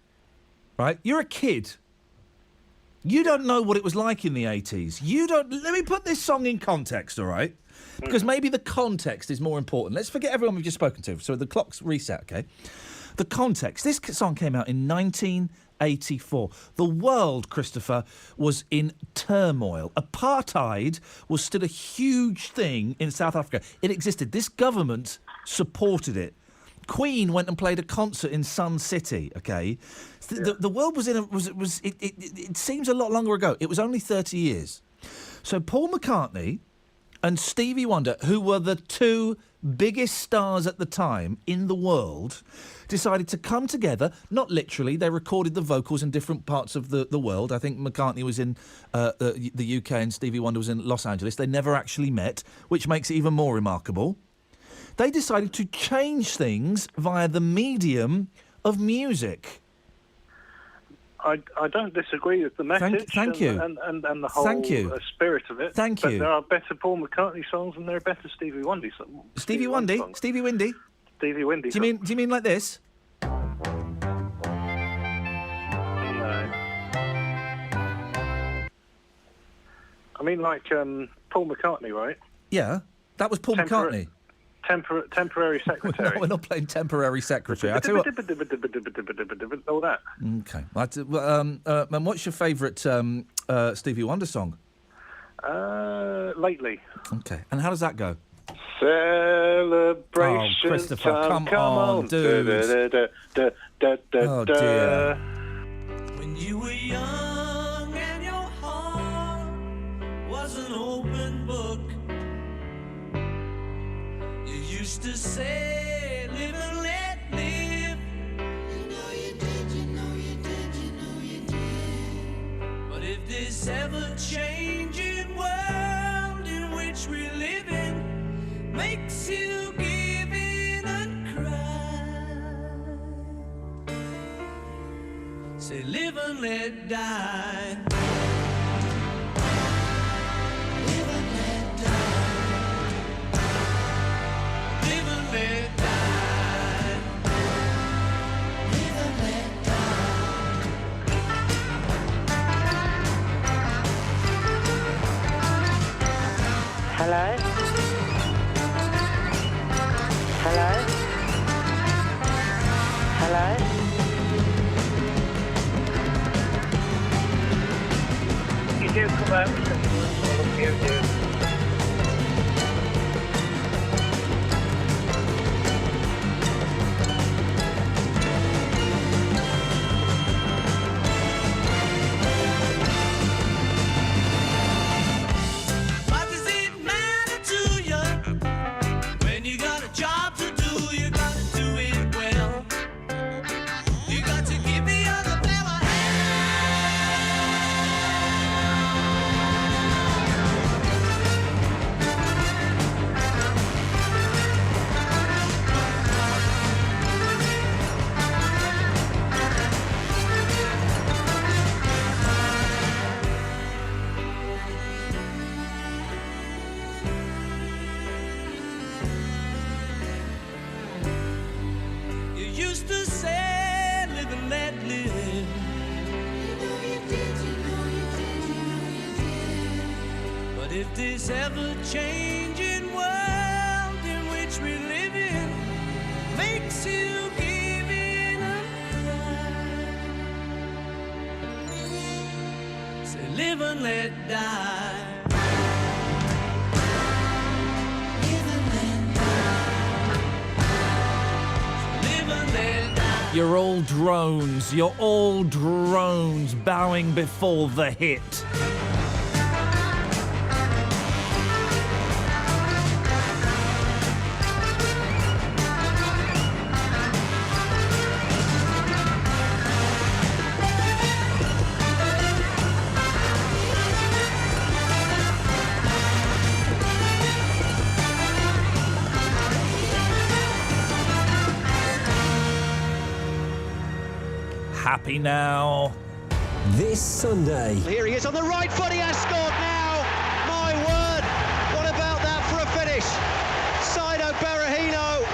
right? You're a kid. You don't know what it was like in the 80s. You don't... Let me put this song in context, all right? Because maybe the context is more important. Let's forget everyone we've just spoken to. So the clock's reset, OK? The context. This song came out in 1984. The world, Christopher, was in turmoil. Apartheid was still a huge thing in South Africa. It existed. This government supported it. Queen went and played a concert in Sun City, OK? The world was in a... It seems a lot longer ago. It was only 30 years. So Paul McCartney and Stevie Wonder, who were the two biggest stars at the time in the world, decided to come together. Not literally, they recorded the vocals in different parts of the world. I think McCartney was in the UK and Stevie Wonder was in Los Angeles. They never actually met, which makes it even more remarkable. They decided to change things via the medium of music. I don't disagree with the message. Thank you. And the whole spirit of it. Thank but you. There are better Paul McCartney songs and there are better Stevie Wonder songs. Stevie Wonder? Stevie Windy? Stevie Windy. Do you mean like this? No. I mean like Paul McCartney, right? Yeah, that was Paul McCartney. Temporary secretary. No, we're not playing temporary secretary. I tell you what. All that. Okay. And what's your favourite Stevie Wonder song? Lately. Okay. And how does that go? Celebration. Oh, Christopher, time, come on, dude. Oh, dear. When you were young and your heart was an open book, you used to say, live and let live. You know you did, you know you did, you know you did. But if this ever-changing world in which we live in makes you give in and cry, say live and let die. Live and let die. Live and let die. Live and let die. Hello? Hello? Hello? if this ever-changing world in which we live in makes you give in a cry. Say live and let die. You're all drones. You're all drones bowing before the hit. Happy now. This Sunday. Here he is on the right foot. He has scored now. My word. What about that for a finish? Sido Berahino.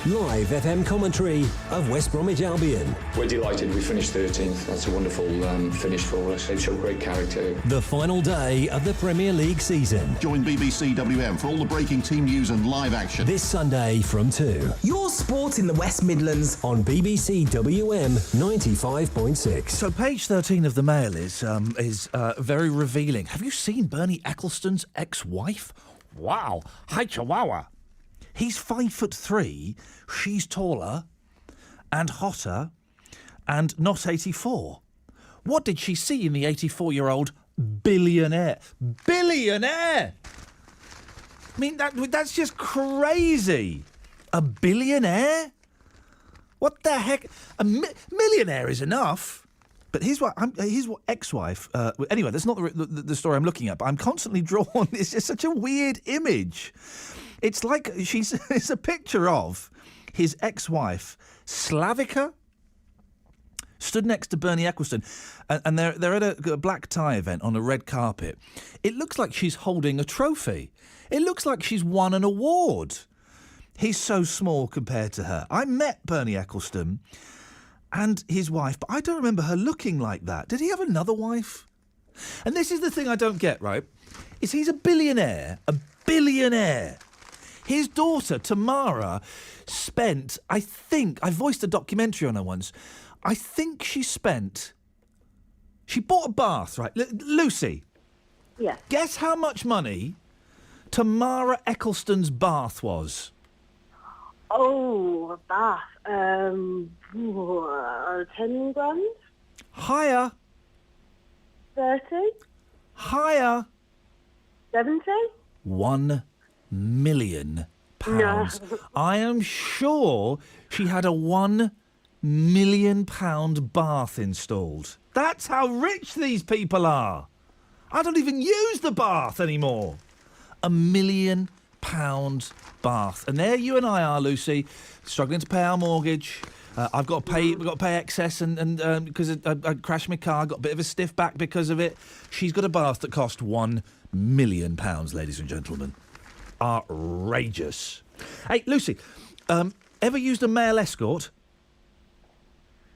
Live FM commentary of West Bromwich Albion. We're delighted we finished 13th. That's a wonderful finish for us. They show great character. The final day of the Premier League season. Join BBC WM for all the breaking team news and live action. This Sunday from 2. Your sport in the West Midlands. On BBC WM 95.6. So page 13 of the Mail is very revealing. Have you seen Bernie Ecclestone's ex-wife? Wow. Hi, Chihuahua. He's 5'3", she's taller and hotter and not 84. What did she see in the 84-year-old billionaire? Billionaire! I mean, that's just crazy. A billionaire? What the heck? A millionaire is enough. But here's what ex-wife... anyway, that's not the story I'm looking at, but I'm constantly drawn... It's just such a weird image. It's like it's a picture of his ex-wife, Slavica, stood next to Bernie Ecclestone, and they're at a black tie event on a red carpet. It looks like she's holding a trophy. It looks like she's won an award. He's so small compared to her. I met Bernie Ecclestone and his wife, but I don't remember her looking like that. Did he have another wife? And this is the thing I don't get, right? Is he's a billionaire. A billionaire. His daughter, Tamara, spent, I voiced a documentary on her once, I think she bought a bath, right? Lucy. Yes. Guess how much money Tamara Ecclestone's bath was? Oh, a bath. 10 grand? Higher. 30? Higher. 70? £1 million. No. I am sure she had a £1 million bath installed. That's how rich these people are. I don't even use the bath anymore. £1 million bath, and there you and I are, Lucy, struggling to pay our mortgage. We've got to pay excess, and because I crashed my car, got a bit of a stiff back because of it. She's got a bath that cost £1 million, ladies and gentlemen. Outrageous. Hey, Lucy, ever used a male escort?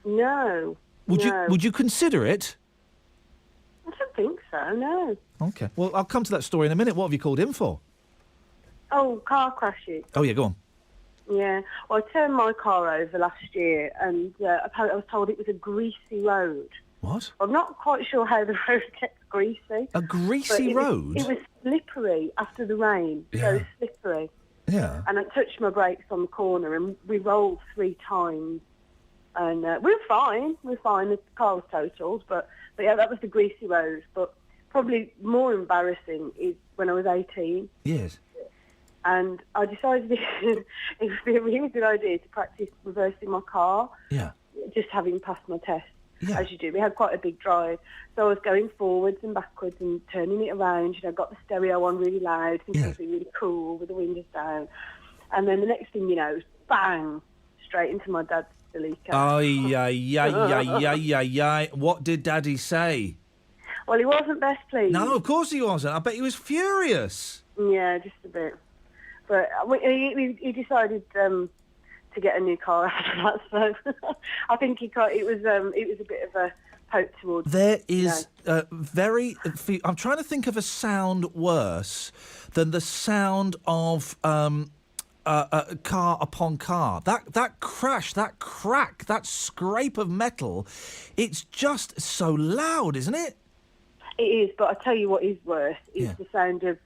No. Would you consider it? I don't think so, no. Okay. Well, I'll come to that story in a minute. What have you called in for? Oh, car crashes. Oh, yeah, go on. Yeah. Well, I turned my car over last year, and apparently I was told it was a greasy road. What? I'm not quite sure how the road gets greasy. A greasy road? It was slippery after the rain. Yeah. So slippery. Yeah. And I touched my brakes on the corner, and we rolled 3 times. And we were fine. The car was totaled, but yeah, that was the greasy road. But probably more embarrassing is when I was 18. Yes. And I decided it would be a really good idea to practice reversing my car. Yeah. Just having passed my test, Yeah. as you do. We had quite a big drive. So I was going forwards and backwards and turning it around. Got the stereo on really loud, thinking it would be really cool with the windows down. And then the next thing you know, bang, straight into my dad's Delica. Ay. What did Daddy say? Well, he wasn't best pleased. No, of course he wasn't. I bet he was furious. Yeah, just a bit. But he decided to get a new car after that. So I think it was a bit of a hope towards. There is I'm trying to think of a sound worse than the sound of car upon car. That crash, that crack, that scrape of metal. It's just so loud, isn't it? It is, but I tell you what is worse is the sound of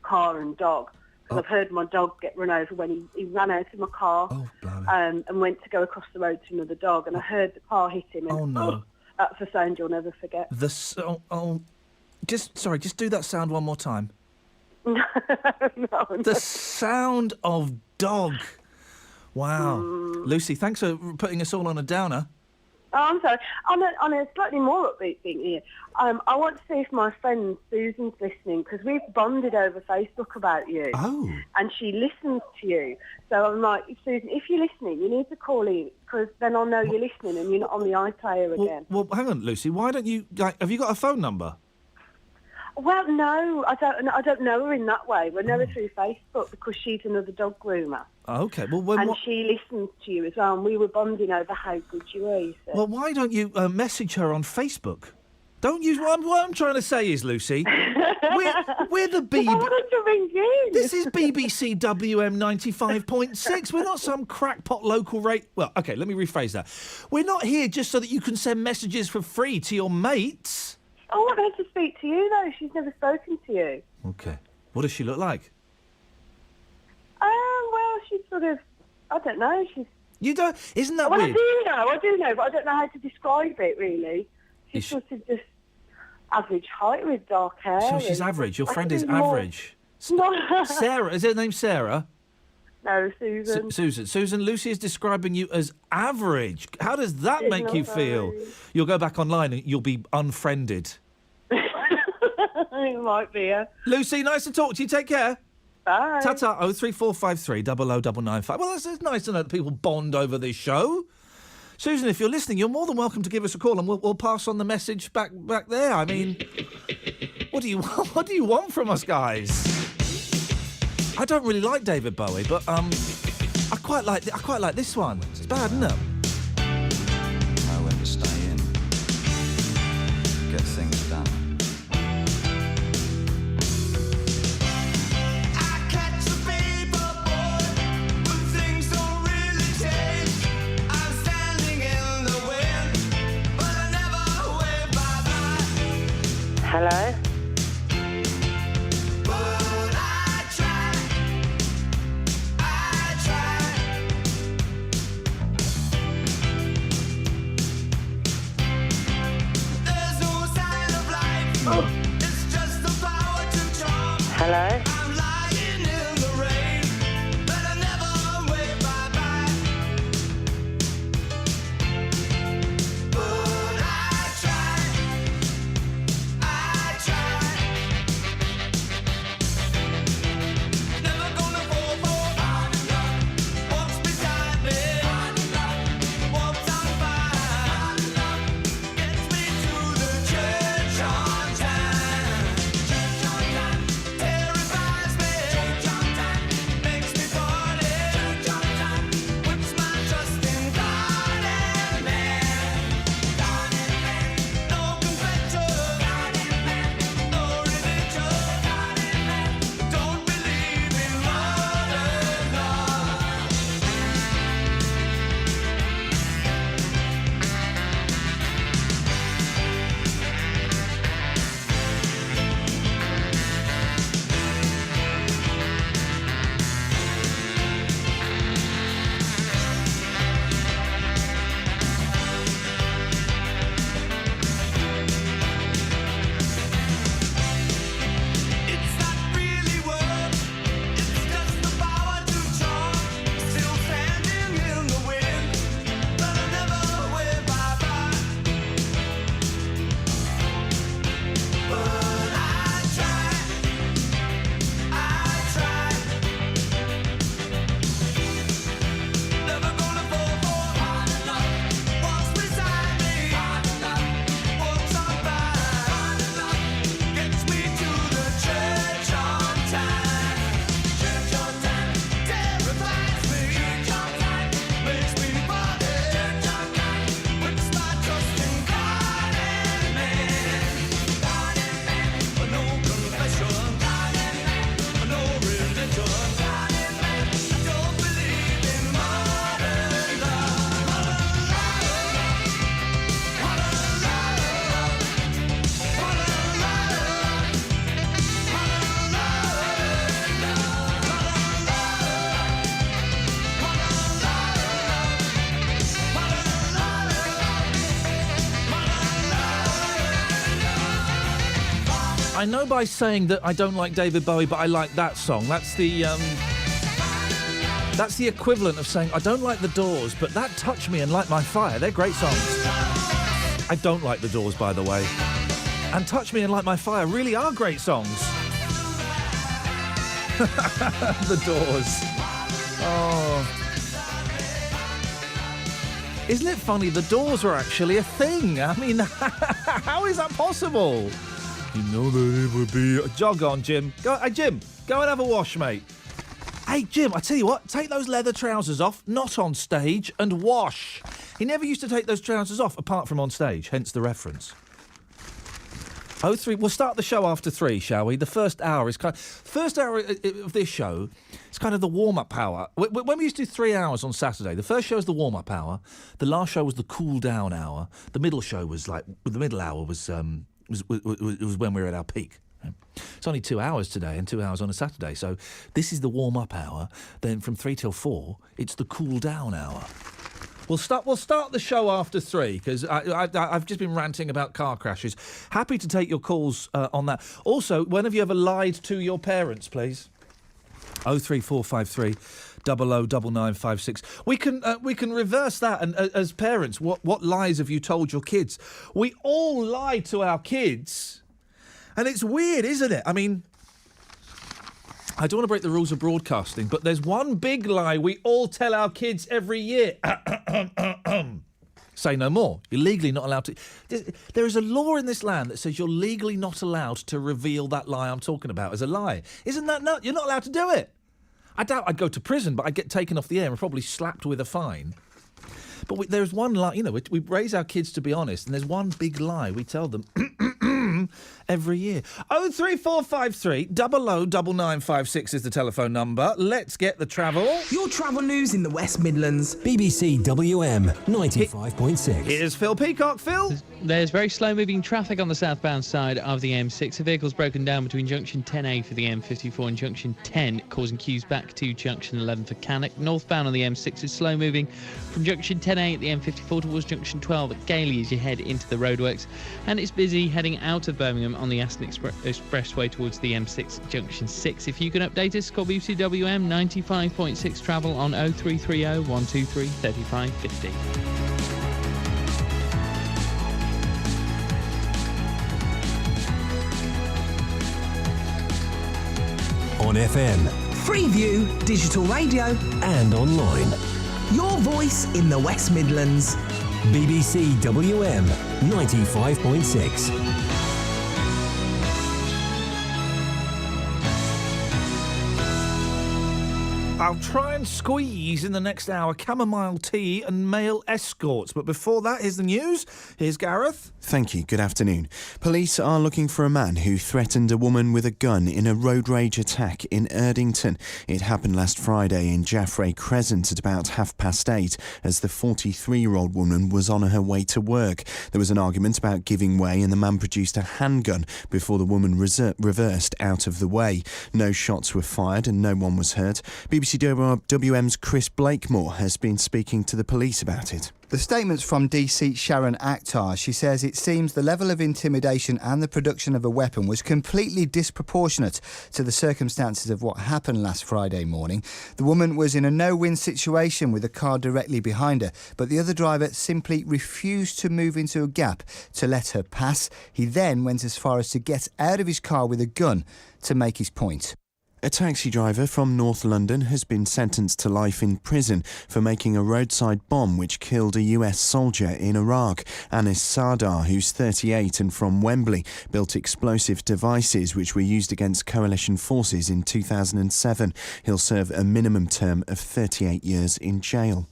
car and dog. Because I've heard my dog get run over when he ran out of my car and went to go across the road to another dog, and I heard the car hit him. And, no. That's a sound you'll never forget. Just do that sound one more time. No. The sound of dog. Wow. Lucy, thanks for putting us all on a downer. Oh, I'm sorry. On a slightly more upbeat thing here, I want to see if my friend Susan's listening, because we've bonded over Facebook about you. Oh. And she listens to you. So I'm like, Susan, if you're listening, you need to call in, because then I'll know you're listening and you're not on the iPlayer again. Well, hang on, Lucy. Why don't you... have you got a phone number? Well, no, I don't know her in that way. We know her through Facebook because she's another dog groomer. Oh, okay. Well, she listens to you as well, and we were bonding over how good you are. So. Well, why don't you message her on Facebook? Don't use what I'm trying to say is, Lucy, we're the BBC. I wanted to ring you. This is BBC WM 95.6. We're not some crackpot local rate. Well, okay, let me rephrase that. We're not here just so that you can send messages for free to your mates. I want her to speak to you, though. She's never spoken to you. Okay. What does she look like? Well, she's sort of... I don't know. She's... You don't... Isn't that weird? I do know, but I don't know how to describe it, really. She's sort of just average height with dark hair. So she's average. Your friend is average. Sarah. Is her name Sarah? No, Susan. Susan, Lucy is describing you as average. How does that make you feel? You'll go back online and you'll be unfriended. It might be, yeah. Lucy, nice to talk to you. Take care. Bye. Ta-ta. 03453 00995. Well, it's nice to know that people bond over this show. Susan, if you're listening, you're more than welcome to give us a call, and we'll pass on the message back there. I mean, what do you want from us, guys? I don't really like David Bowie, but I quite like this one. It's bad, isn't it? Know when to stay in. Get things done. Hello? Hello? know by saying that I don't like David Bowie, but I like that song. That's the equivalent of saying I don't like the Doors, but that Touch Me and Light My Fire, they're great songs. I don't like the Doors, by the way. And Touch Me and Light My Fire really are great songs. The Doors. Oh. Isn't it funny? The Doors are actually a thing. I mean, how is that possible? You know that it would be... Jog on, Jim. Jim, go and have a wash, mate. Hey, Jim, I tell you what, take those leather trousers off, not on stage, and wash. He never used to take those trousers off, apart from on stage, hence the reference. 03, we'll start the show after 3, shall we? The first hour is first hour of this show is kind of the warm-up hour. When we used to do 3 hours on Saturday, the first show was the warm-up hour, the last show was the cool-down hour, the middle show was the middle hour was when we were at our peak. It's only 2 hours today and 2 hours on a Saturday, so this is the warm-up hour. Then from 3 till 4, it's the cool-down hour. We'll start the show after 3 because I've just been ranting about car crashes. Happy to take your calls on that. Also, when have you ever lied to your parents, please? 03453 009956. We can reverse that, and as parents, what lies have you told your kids? We all lie to our kids, and it's weird, isn't it? I mean, I don't want to break the rules of broadcasting, but there's one big lie we all tell our kids every year. Say no more. You're legally not allowed to... There is a law in this land that says you're legally not allowed to reveal that lie I'm talking about as a lie. Isn't that nuts? You're not allowed to do it. I doubt I'd go to prison, but I'd get taken off the air and probably slapped with a fine. But there's one lie, we raise our kids to be honest, and there's one big lie we tell them every year. 03453 009956 is the telephone number. Let's get the travel. Your travel news in the West Midlands. BBC WM 95.6. Here's Phil Peacock. Phil? There's very slow-moving traffic on the southbound side of the M6. A vehicle's broken down between junction 10A for the M54 and junction 10, causing queues back to junction 11 for Cannock. Northbound on the M6 is slow-moving from junction 10A at the M54 towards junction 12 at Gailey as you head into the roadworks. And it's busy heading out of Birmingham on the Aston Expressway towards the M6 junction 6. If you can update us, call BBC WM 95.6 travel on 0330 123 3550. On FM, Freeview, digital radio, and online. Your voice in the West Midlands. BBC WM 95.6. I'll try and squeeze in the next hour chamomile tea and male escorts. But before that, here's the news. Here's Gareth. Thank you. Good afternoon. Police are looking for a man who threatened a woman with a gun in a road rage attack in Erdington. It happened last Friday in Jaffray Crescent at about 8:30 as the 43-year-old woman was on her way to work. There was an argument about giving way and the man produced a handgun before the woman reversed out of the way. No shots were fired and no one was hurt. BBC WM's Chris Blakemore has been speaking to the police about it. The statement's from DC Sharon Akhtar. She says it seems the level of intimidation and the production of a weapon was completely disproportionate to the circumstances of what happened last Friday morning. The woman was in a no-win situation with a car directly behind her, but the other driver simply refused to move into a gap to let her pass. He then went as far as to get out of his car with a gun to make his point. A taxi driver from North London has been sentenced to life in prison for making a roadside bomb which killed a US soldier in Iraq. Anis Sardar, who's 38 and from Wembley, built explosive devices which were used against coalition forces in 2007. He'll serve a minimum term of 38 years in jail.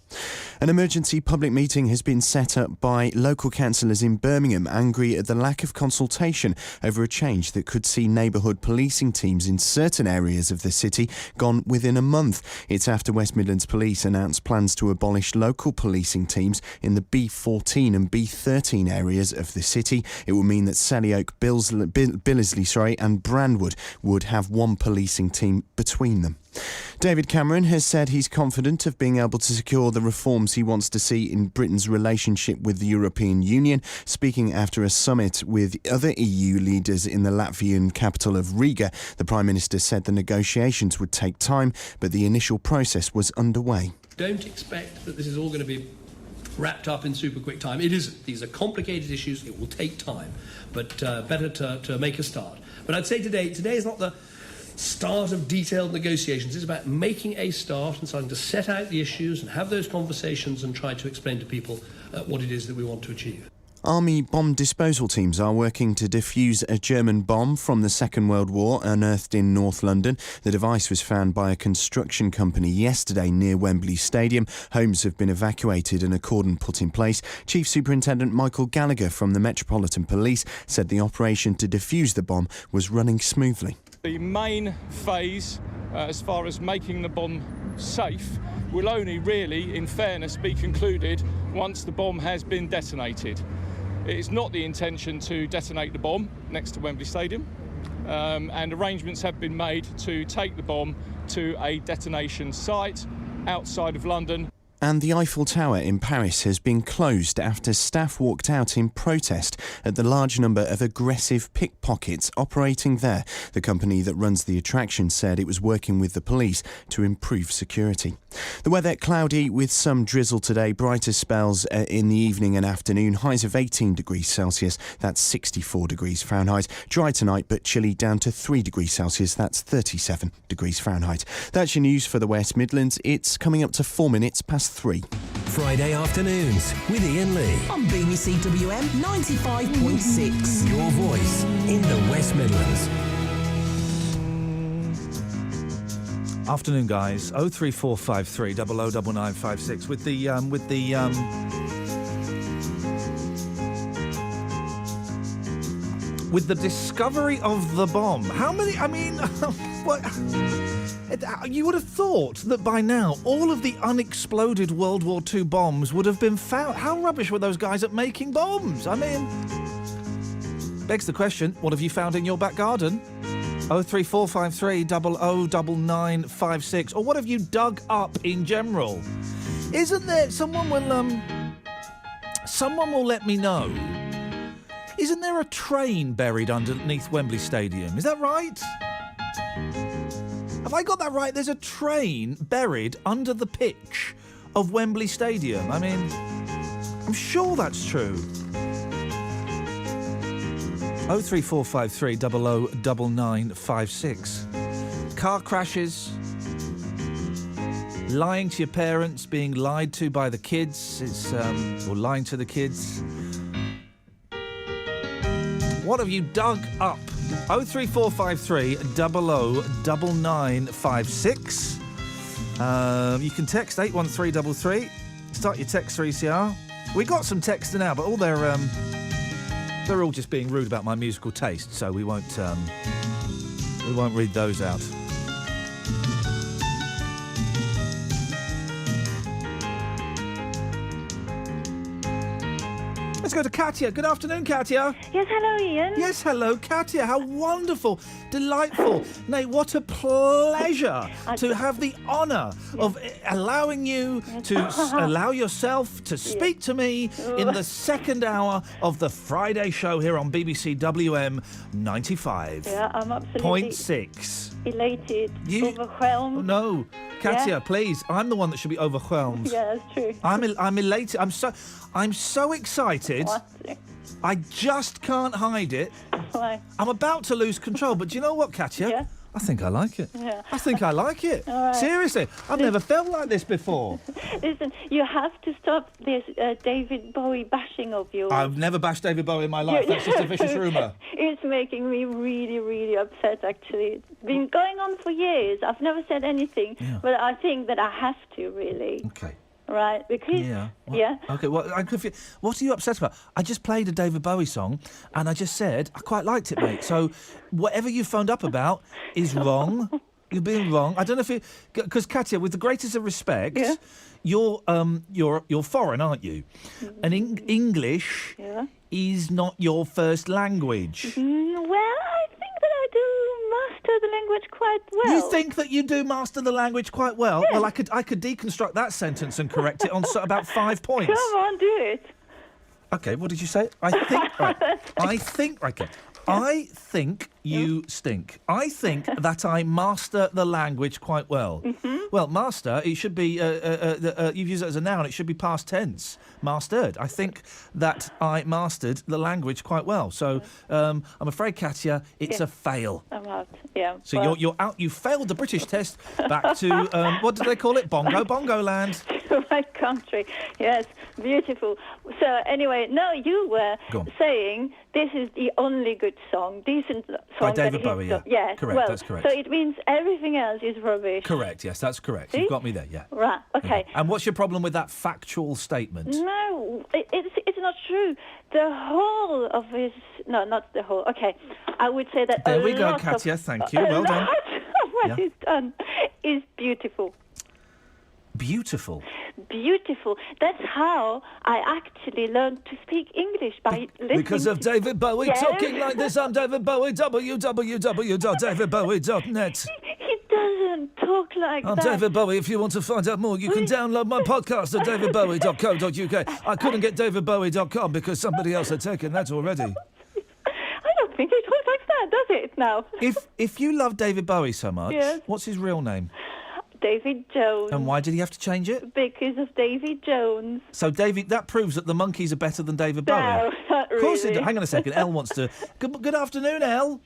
An emergency public meeting has been set up by local councillors in Birmingham, angry at the lack of consultation over a change that could see neighbourhood policing teams in certain areas of the city gone within a month. It's after West Midlands Police announced plans to abolish local policing teams in the B14 and B13 areas of the city. It will mean that Selly Oak, Billesley and Brandwood would have one policing team between them. David Cameron has said he's confident of being able to secure the reforms he wants to see in Britain's relationship with the European Union, speaking after a summit with other EU leaders in the Latvian capital of Riga. The Prime Minister said the negotiations would take time, but the initial process was underway. Don't expect that this is all going to be wrapped up in super quick time. These are complicated issues. It will take time, but better to make a start. But I'd say today is not the start of detailed negotiations. It's about making a start and starting to set out the issues and have those conversations and try to explain to people what it is that we want to achieve. Army bomb disposal teams are working to defuse a German bomb from the Second World War unearthed in North London. The device was found by a construction company yesterday near Wembley Stadium. Homes have been evacuated and a cordon put in place. Chief Superintendent Michael Gallagher from the Metropolitan Police said the operation to defuse the bomb was running smoothly. The main phase, as far as making the bomb safe, will only really, in fairness, be concluded once the bomb has been detonated. It is not the intention to detonate the bomb next to Wembley Stadium, and arrangements have been made to take the bomb to a detonation site outside of London. And the Eiffel Tower in Paris has been closed after staff walked out in protest at the large number of aggressive pickpockets operating there. The company that runs the attraction said it was working with the police to improve security. The weather cloudy with some drizzle today, brighter spells in the evening and afternoon, highs of 18 degrees Celsius, that's 64 degrees Fahrenheit. Dry tonight but chilly down to 3 degrees Celsius, that's 37 degrees Fahrenheit. That's your news for the West Midlands. It's coming up to 4 minutes past 3. Friday afternoons with Iain Lee on BBC WM 95.6. Your voice in the West Midlands. Afternoon, guys. 03453 009956 with the with the discovery of the bomb. How many? I mean, what? You would have thought that by now all of the unexploded World War II bombs would have been found. How rubbish were those guys at making bombs? I mean, begs the question, what have you found in your back garden? 03453 009956. Or what have you dug up in general? Isn't there... Someone will let me know. Isn't there a train buried underneath Wembley Stadium? Is that right? Have I got that right? There's a train buried under the pitch of Wembley Stadium. I mean, I'm sure that's true. 03453 009956. Car crashes, lying to your parents, being lied to by the kids, or lying to the kids. What have you dug up? 03453 009956. You can text 81333. Start your text 3CR. We got some text now, but all they're all just being rude about my musical taste, so we won't read those out. Let's go to Katia. Good afternoon, Katia. Yes, hello, Iain. Yes, hello, Katia. How wonderful, delightful. Nay, what a pleasure to have the honour of allowing you to allow yourself to speak to me in the second hour of the Friday show here on BBC WM 95. Yeah, I'm absolutely 0.6. Elated, overwhelmed. Oh, no, Katia, please. I'm the one that should be overwhelmed. Yeah, that's true. I'm elated. I'm so excited. I just can't hide it. Why? I'm about to lose control, but do you know what, Katia? Yeah. I think I like it. Yeah. I think I like it. All right. Seriously, I've never felt like this before. Listen, you have to stop this David Bowie bashing of yours. I've never bashed David Bowie in my life. That's just a vicious rumour. It's making me really, really upset, actually. It's been going on for years. I've never said anything, but I think that I have to, really. Okay. Right, because... Yeah. Yeah. Okay, well, I'm confused. What are you upset about? I just played a David Bowie song, and I just said I quite liked it, mate. So whatever you phoned up about is wrong. You're being wrong. I don't know if you... Because, Katia, with the greatest of respect, you're foreign, aren't you? And English is not your first language. Well, I think that I do the language quite well. You think that you do master the language quite well? Yes. Well, I could deconstruct that sentence and correct it on about 5 points. Come on, do it. Okay, what did you say? I think. Right. I think. Okay. I think you stink. I think that I master the language quite well. Mm-hmm. Well, master, it should be, you've used it as a noun, it should be past tense. Mastered. I think that I mastered the language quite well. So, I'm afraid, Katya, it's a fail. I'm out. Yeah. So well, you're out. You failed the British test. Back to, what do they call it? Bongo land. my country. Yes, beautiful. So anyway, no, you were saying this is the only good song, decent song. By David Bowie, yeah. Yes, Correct, well, that's correct. So it means everything else is rubbish. Correct, yes, that's correct. See? You've got me there, yeah. Right, okay. And what's your problem with that factual statement? No, it's not true. The whole of his... No, not the whole. Okay, I would say that There a we go, lot Katya, of, thank you. Well done. of what he's done is beautiful. Beautiful. Beautiful. That's how I actually learned to speak English, by listening Because of to... David Bowie Yes. talking like this. I'm David Bowie, www.davidbowie.net. He doesn't talk like I'm that. David Bowie. If you want to find out more, you can download my podcast at davidbowie.co.uk. I couldn't get davidbowie.com because somebody else had taken that already. I don't think he talks like that, does it, now? If you love David Bowie so much, Yes. what's his real name? David Jones. And why did he have to change it? Because of David Jones. So, David, that proves that the Monkees are better than David Bowie. No, not Of course really. it. Hang on a second. Elle wants to. Good afternoon, Elle.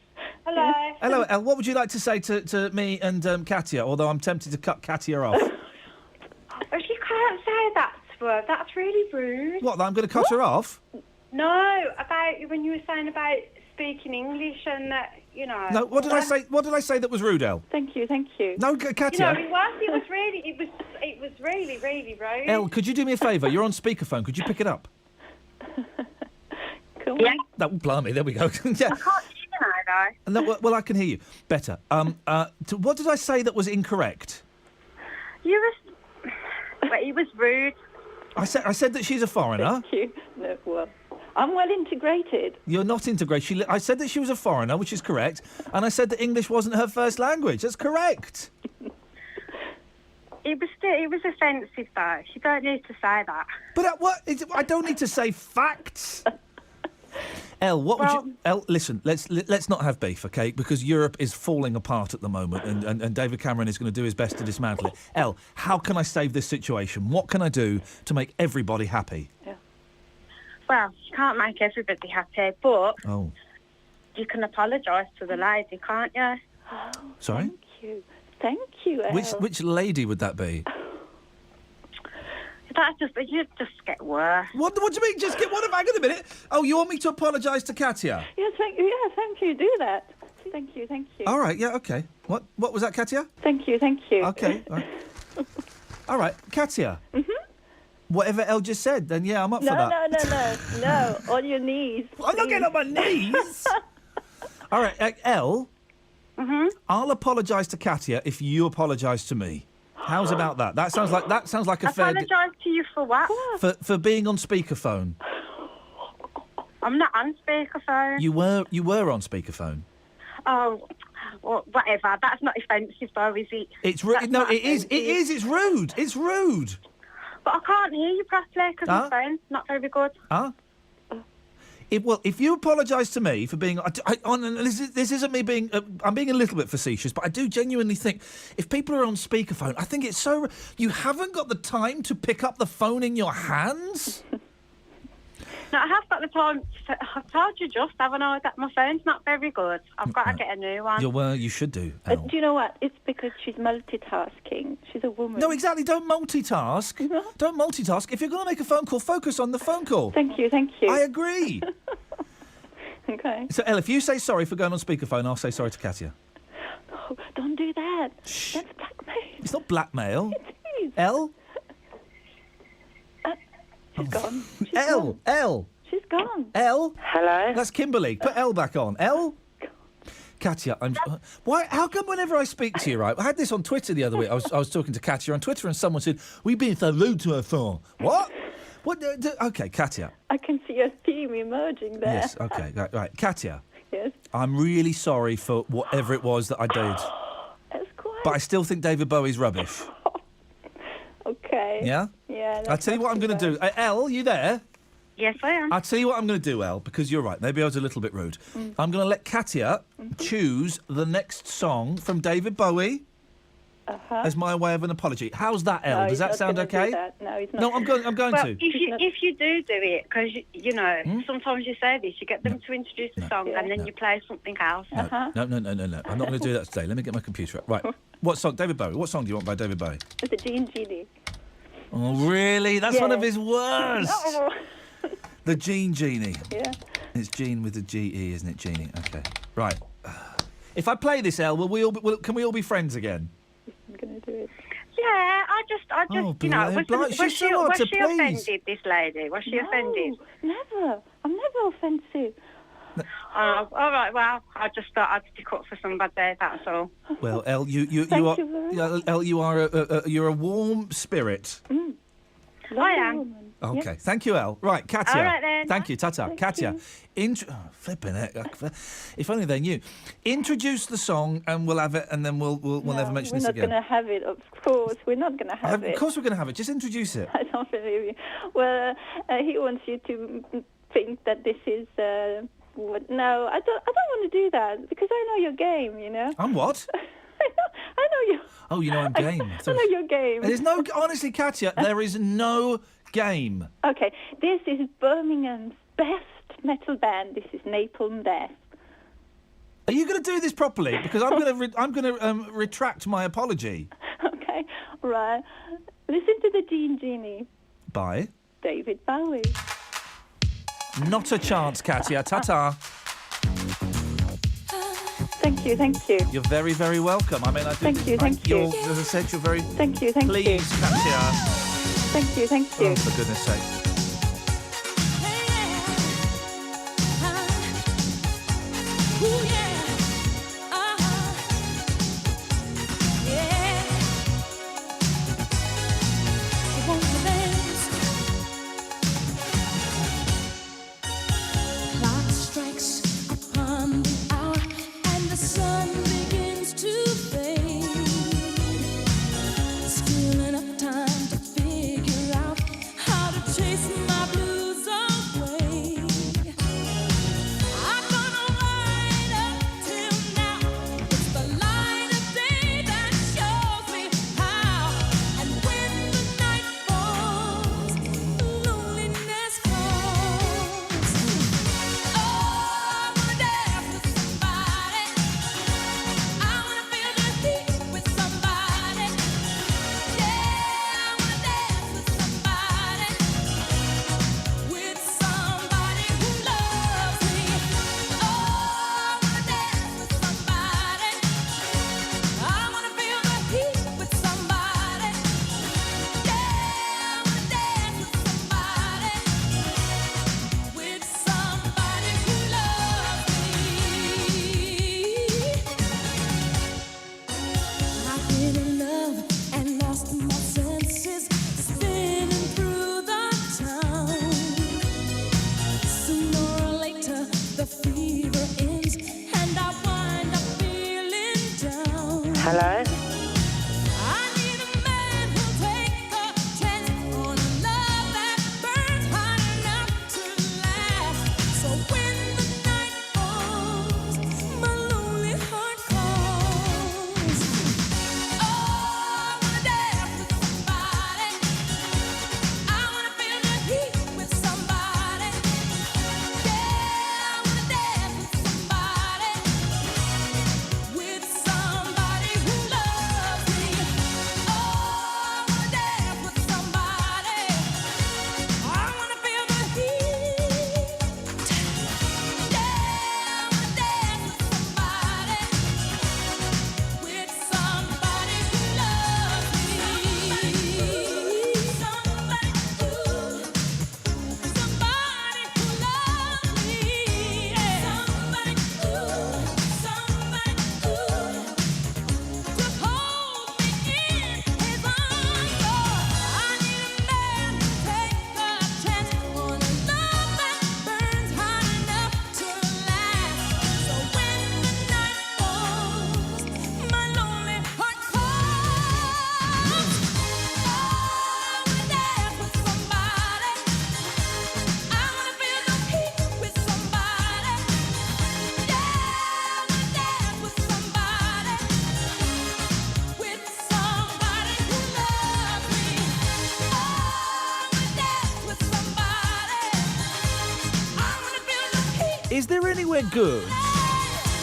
Hello. Hello, Elle. What would you like to say to me and Katya? Although I'm tempted to cut Katya off. Oh, you can't say that word. That's really rude. What? I'm going to cut her off? No, about when you were saying about speaking English and that, you know. No. What did I say? What did I say that was rude, Elle? Thank you. No, You know, Katya. it was really rude. Elle, could you do me a favour? You're on speakerphone. Could you pick it up? Cool. Yeah. That blimey. There we go. Yeah. I can't hear you now, though. No, well, I can hear you better. What did I say that was incorrect? It was rude. I said that she's a foreigner. Thank you. No, well, I'm well integrated. You're not integrated. I said that she was a foreigner, which is correct, and I said that English wasn't her first language. That's correct. It was offensive, though. You don't need to say that. But I don't need to say facts. Elle, what would you... Elle, listen, let's not have beef, OK? Because Europe is falling apart at the moment and David Cameron is going to do his best to dismantle it. Elle, how can I save this situation? What can I do to make everybody happy? Yeah. Well, you can't make everybody happy, but Oh, you can apologise to the lady, can't you? Oh, sorry? Thank you, Elle. Which lady would that be? You just get worse. What do you mean, just get... What? Hang on a minute. Oh, you want me to apologise to Katya? Yes, thank you. Yeah, thank you. Do that. Thank you. All right, yeah, OK. What was that, Katya? Thank you. OK. All right, Katya. Mm-hmm. Whatever Elle just said, then yeah, I'm up for that. No. On your knees. I'm not getting on my knees. All right, Elle. Mm-hmm. I'll apologise to Katya if you apologise to me. How's about that? That sounds like a fair. Apologise to you for what? For being on speakerphone. I'm not on speakerphone. You were on speakerphone. Oh, well, whatever. That's not offensive, though, is it? It's rude. No, it is. It is. It's rude. It's rude. But I can't hear you properly because my phone's not very good. Huh? If you apologise to me for being, this isn't me being, I'm being a little bit facetious, but I do genuinely think if people are on speakerphone, I think it's so, you haven't got the time to pick up the phone in your hands. No, I have got the time. I've told you just, haven't I, that my phone's not very good. I've got to get a new one. Well, you should do. Elle. Do you know what? It's because she's multitasking. She's a woman. No, exactly. Don't multitask. Don't multitask. If you're going to make a phone call, focus on the phone call. Thank you. I agree. Okay. So, Elle, if you say sorry for going on speakerphone, I'll say sorry to Katya. No, don't do that. Shh. That's blackmail. It's not blackmail. It is. Elle? She's gone. Elle. She's gone. Elle? Hello? That's Kimberly. Put Elle back on. Elle? Katya, why? How come whenever I speak to you, right? I had this on Twitter the other week. I was talking to Katya on Twitter and someone said, we've been so rude to her for. What? Okay, Katya. I can see a theme emerging there. Yes, okay, right. Katya. Yes. I'm really sorry for whatever it was that I did. That's quite... But I still think David Bowie's rubbish. Okay. Yeah? Yeah. I'll tell you what I'm going to do. Elle, you there? Yes, I am. I'll tell you what I'm going to do, Elle, because you're right. Maybe I was a little bit rude. I'm going to let Katia choose the next song from David Bowie as my way of an apology. How's that, Elle? No, Does that he's not sound gonna do okay? that. No, he's not. No, I'm going Well, to. if you do it, because you know, sometimes you say this, you get them to introduce the song and then you play something else. No. I'm not going to do that today. Let me get my computer up. Right. What song? David Bowie. What song do you want by David Bowie? It's a Gene Genie. Oh, really? That's one of his worst. No. The Gene Genie. Yeah. It's Gene with a G-E, isn't it, Genie? Okay. Right. If I play this, Elle, can we all be friends again? I'm going to do it. Yeah, I just, you know, was she offended, this lady? Was she offended? Never. I'm never offensive. All right, well, I just thought I'd stick up for somebody there, that's all. Well, Elle, you Thank are, you very much. Elle, you're a warm spirit. I am. Okay, thank you, Elle. Right, Katia. All right, then. Thank you, Tata. Katia, flipping it. If only they knew. Introduce the song, and we'll have it, and then we'll never mention this again. We're not going to have it, of course. We're not going to have it. Of course we're going to have it. Just introduce it. I don't believe you. Well, he wants you to think that this is... No, I don't want to do that, because I know your game, you know. I'm what? I know you. Oh, you know I'm game. I know your game. There's no... Honestly, Katia, there is no game. Okay, this is Birmingham's best metal band. This is Napalm Death. Are you going to do this properly? Because I'm going to retract my apology. Okay, right. Listen to the Gene Genie. By David Bowie. Not a chance, Katia. Ta-ta. Thank you, thank you. You're very, very welcome. I mean, I think... Thank you. As I said, you're very... Thank you, thank pleased, you. Katia. Thank you, thank you. Oh, for goodness sake. Chase Is there anywhere good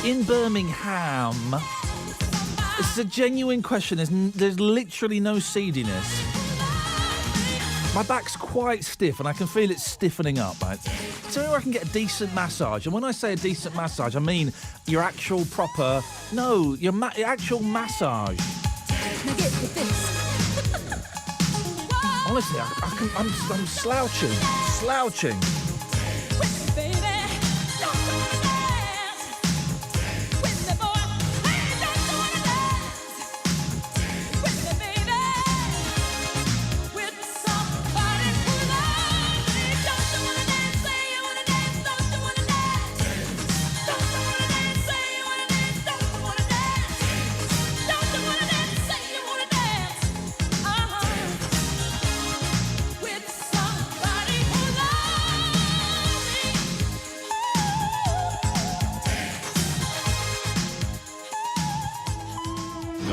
in Birmingham? This is a genuine question. There's literally no seediness. My back's quite stiff and I can feel it stiffening up, right? So anywhere I can get a decent massage. And when I say a decent massage, I mean your actual proper... No, your actual massage. Honestly, I'm slouching.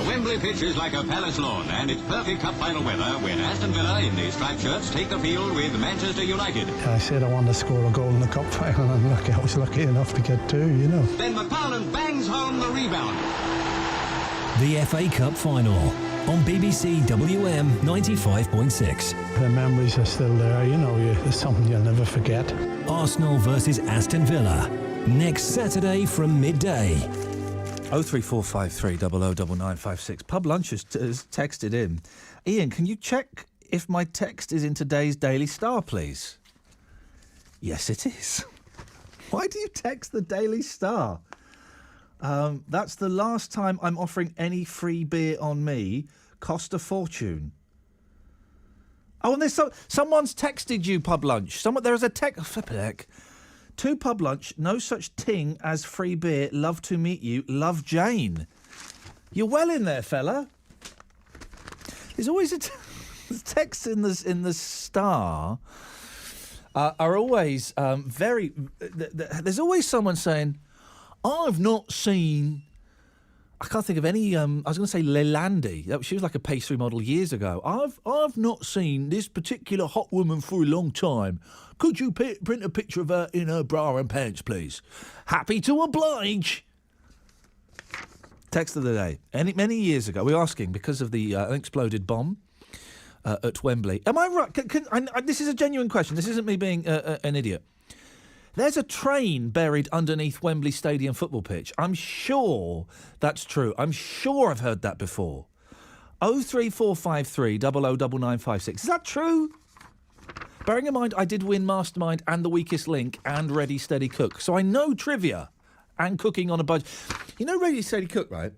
Wembley pitch is like a palace lawn, and it's perfect cup final weather when Aston Villa in these striped shirts take the field with Manchester United. I said I wanted to score a goal in the cup final, and I was lucky enough to get two, you know. Then McFarlane bangs home the rebound. The FA Cup final on BBC WM 95.6. The memories are still there, you know, it's something you'll never forget. Arsenal versus Aston Villa, next Saturday from midday. 03453 009956. Pub Lunch has texted in. Iain, can you check if my text is in today's Daily Star, please? Yes, it is. Why do you text the Daily Star? That's the last time I'm offering any free beer on me. Cost a fortune. Oh, and there's someone's texted you, Pub Lunch. There is a text. Flippin' heck. To Pub Lunch, no such thing as free beer. Love to meet you. Love, Jane. You're well in there, fella. There's always text in the Star are always very... There's always someone saying, I've not seen... I can't think of any... I was going to say Leilandi. She was like a pastry model years ago. I've not seen this particular hot woman for a long time. Could you print a picture of her in her bra and pants, please? Happy to oblige. Text of the day. Many years ago, we were asking, because of the unexploded bomb at Wembley. Am I right? This is a genuine question. This isn't me being an idiot. There's a train buried underneath Wembley Stadium football pitch. I'm sure that's true. I'm sure I've heard that before. 03453 009956. Is that true? Bearing in mind, I did win Mastermind and The Weakest Link and Ready, Steady, Cook. So I know trivia and cooking on a budget. You know Ready, Steady, Cook, right?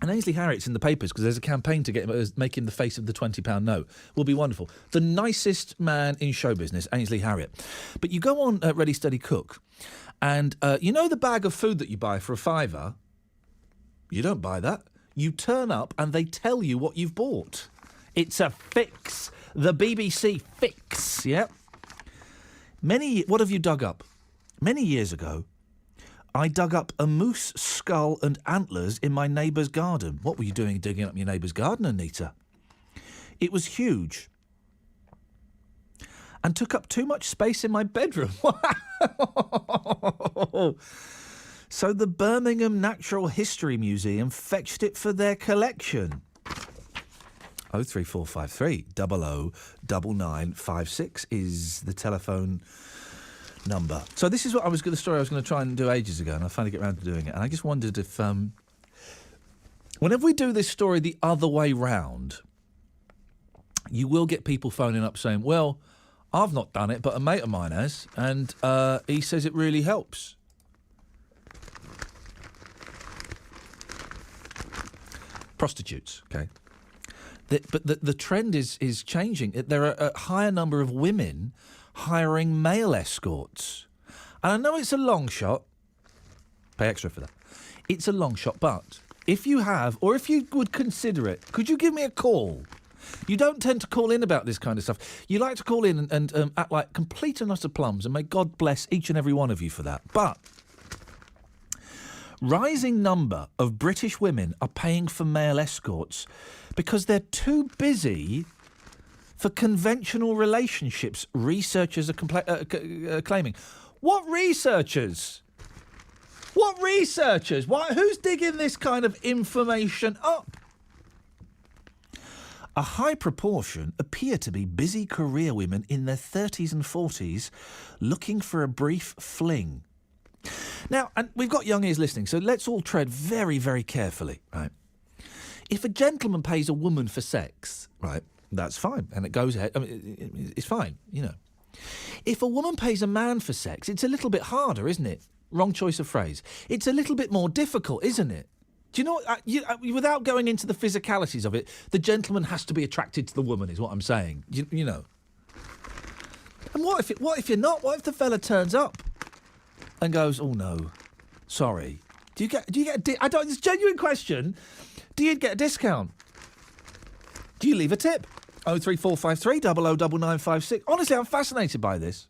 And Ainsley Harriot's in the papers because there's a campaign to get him, make him the face of the £20 note. Will be wonderful. The nicest man in show business, Ainsley Harriott. But you go on Ready, Steady, Cook, and you know the bag of food that you buy for £5? You don't buy that. You turn up and they tell you what you've bought. It's a fix. The BBC fix, yep. What have you dug up? Many years ago, I dug up a moose skull and antlers in my neighbour's garden. What were you doing digging up your neighbour's garden, Anita? It was huge and took up too much space in my bedroom. So the Birmingham Natural History Museum fetched it for their collection. 03453 009956 is the telephone number. So this is the story I was going to try and do ages ago, and I finally get around to doing it. And I just wondered if, whenever we do this story the other way round, you will get people phoning up saying, well, I've not done it, but a mate of mine has, and he says it really helps. Prostitutes, okay. But the trend is changing. There are a higher number of women hiring male escorts. And I know it's a long shot. Pay extra for that. It's a long shot, but if you have, or if you would consider it, could you give me a call? You don't tend to call in about this kind of stuff. You like to call in and act like complete and utter plums, and may God bless each and every one of you for that. But rising number of British women are paying for male escorts because they're too busy for conventional relationships, researchers are claiming. What researchers? What researchers? Who's digging this kind of information up? A high proportion appear to be busy career women in their 30s and 40s looking for a brief fling. Now, and we've got young ears listening, so let's all tread very, very carefully, right? If a gentleman pays a woman for sex, right, that's fine, and it goes ahead. I mean, it's fine, you know. If a woman pays a man for sex, it's a little bit harder, isn't it? Wrong choice of phrase. It's a little bit more difficult, isn't it? Do you know what, without going into the physicalities of it, the gentleman has to be attracted to the woman, is what I'm saying. You know. And what if you're not? What if the fella turns up and goes, "Oh no, sorry." Do you get it's a genuine question. Do you get a discount? Do you leave a tip? 03453 009956. Honestly, I'm fascinated by this.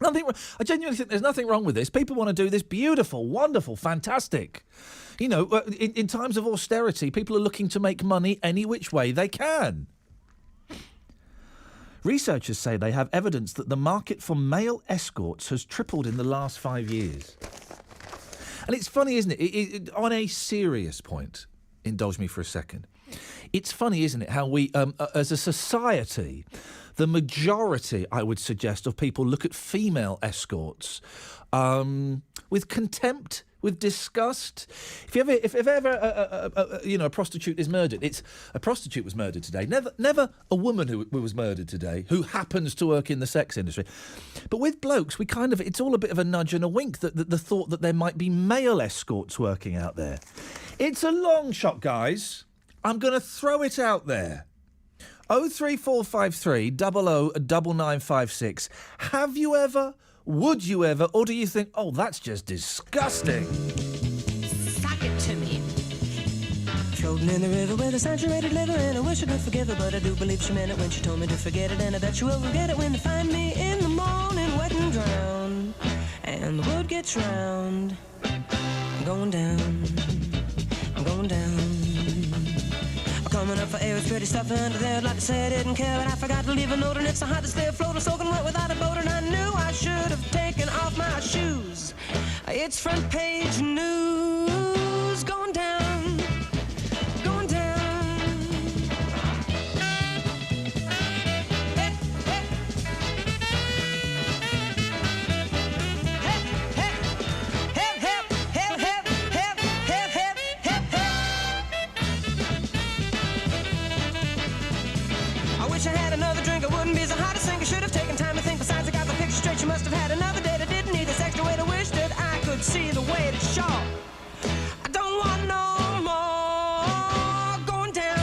I genuinely think there's nothing wrong with this. People want to do this beautiful, wonderful, fantastic. You know, in times of austerity, people are looking to make money any which way they can. Researchers say they have evidence that the market for male escorts has tripled in the last 5 years. And it's funny, isn't it? On a serious point, indulge me for a second. It's funny, isn't it, how we, as a society, the majority, I would suggest, of people look at female escorts with contempt, with disgust. If ever a prostitute is murdered, a prostitute was murdered today. Never a woman who was murdered today who happens to work in the sex industry. But with blokes, it's all a bit of a nudge and a wink that the thought that there might be male escorts working out there. It's a long shot, guys. I'm going to throw it out there. 03453 009956. Have you ever? Would you ever? Or do you think, oh, that's just disgusting? Suck it to me. Floating in the river with a saturated liver, and I wish I could forgive her, but I do believe she meant it when she told me to forget it, and I bet you will forget it when they find me in the morning, wet and drowned, and the word gets round. I'm going down. I'm going down. Coming up for air, it's pretty stuff under there. I'd like to say I didn't care, but I forgot to leave a note, and it's so hot to stay afloat. I'm soaking wet without a boat, and I knew I should have taken off my shoes. It's front page news. Going down, going down. I wish I had another drink, I wouldn't be so hot to sink. I should have taken time to think. Besides, I got the picture straight. You must have had another date. I didn't need this extra way to wish that I could see the way to show. I don't want no more. Going down,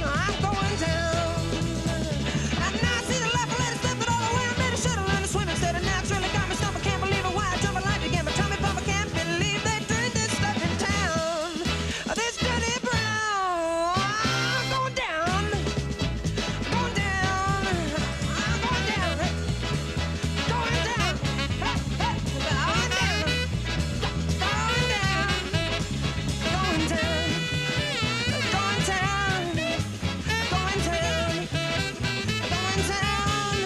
I'm going down. And now I see the left, I let it slip it all away. I made a should have learned to swim instead, and now it's really got me stuff. I can't believe it. Why I jump in life again? My tummy pump, I can't believe they drink this stuff in town. This dirty brown. Going down. Going down. I'm going down. Going down. Going down. Going down. Going down. Going down. Going down. Going down.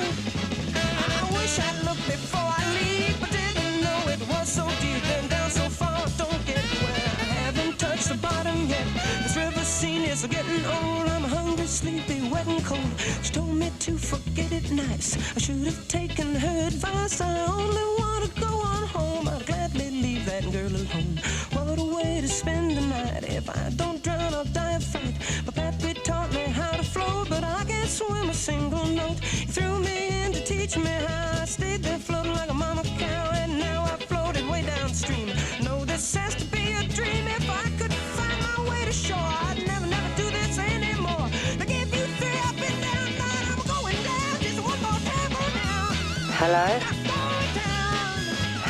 I wish I'd looked before I leave, but didn't know it was so deep and down so far. Don't get where I haven't touched the bottom yet. This river scene is getting old. I'm hungry, sleepy, wet and cold. She told me to forget it nice. I should have taken her advice. I only want to go on home. I'd gladly leave that girl alone. What a way to spend the night. If I don't drown, I'll die of fright. My pappy taught me how to float, but I can't swim a single note. He threw me in to teach me how. I stayed there floating like a mama cow, and now I floated way downstream. No, this has to be a dream. If I could find my way to shore, I'd never do this anymore. Now give you three up and down, nine, I'm going down. Just one more time, go down. Hello?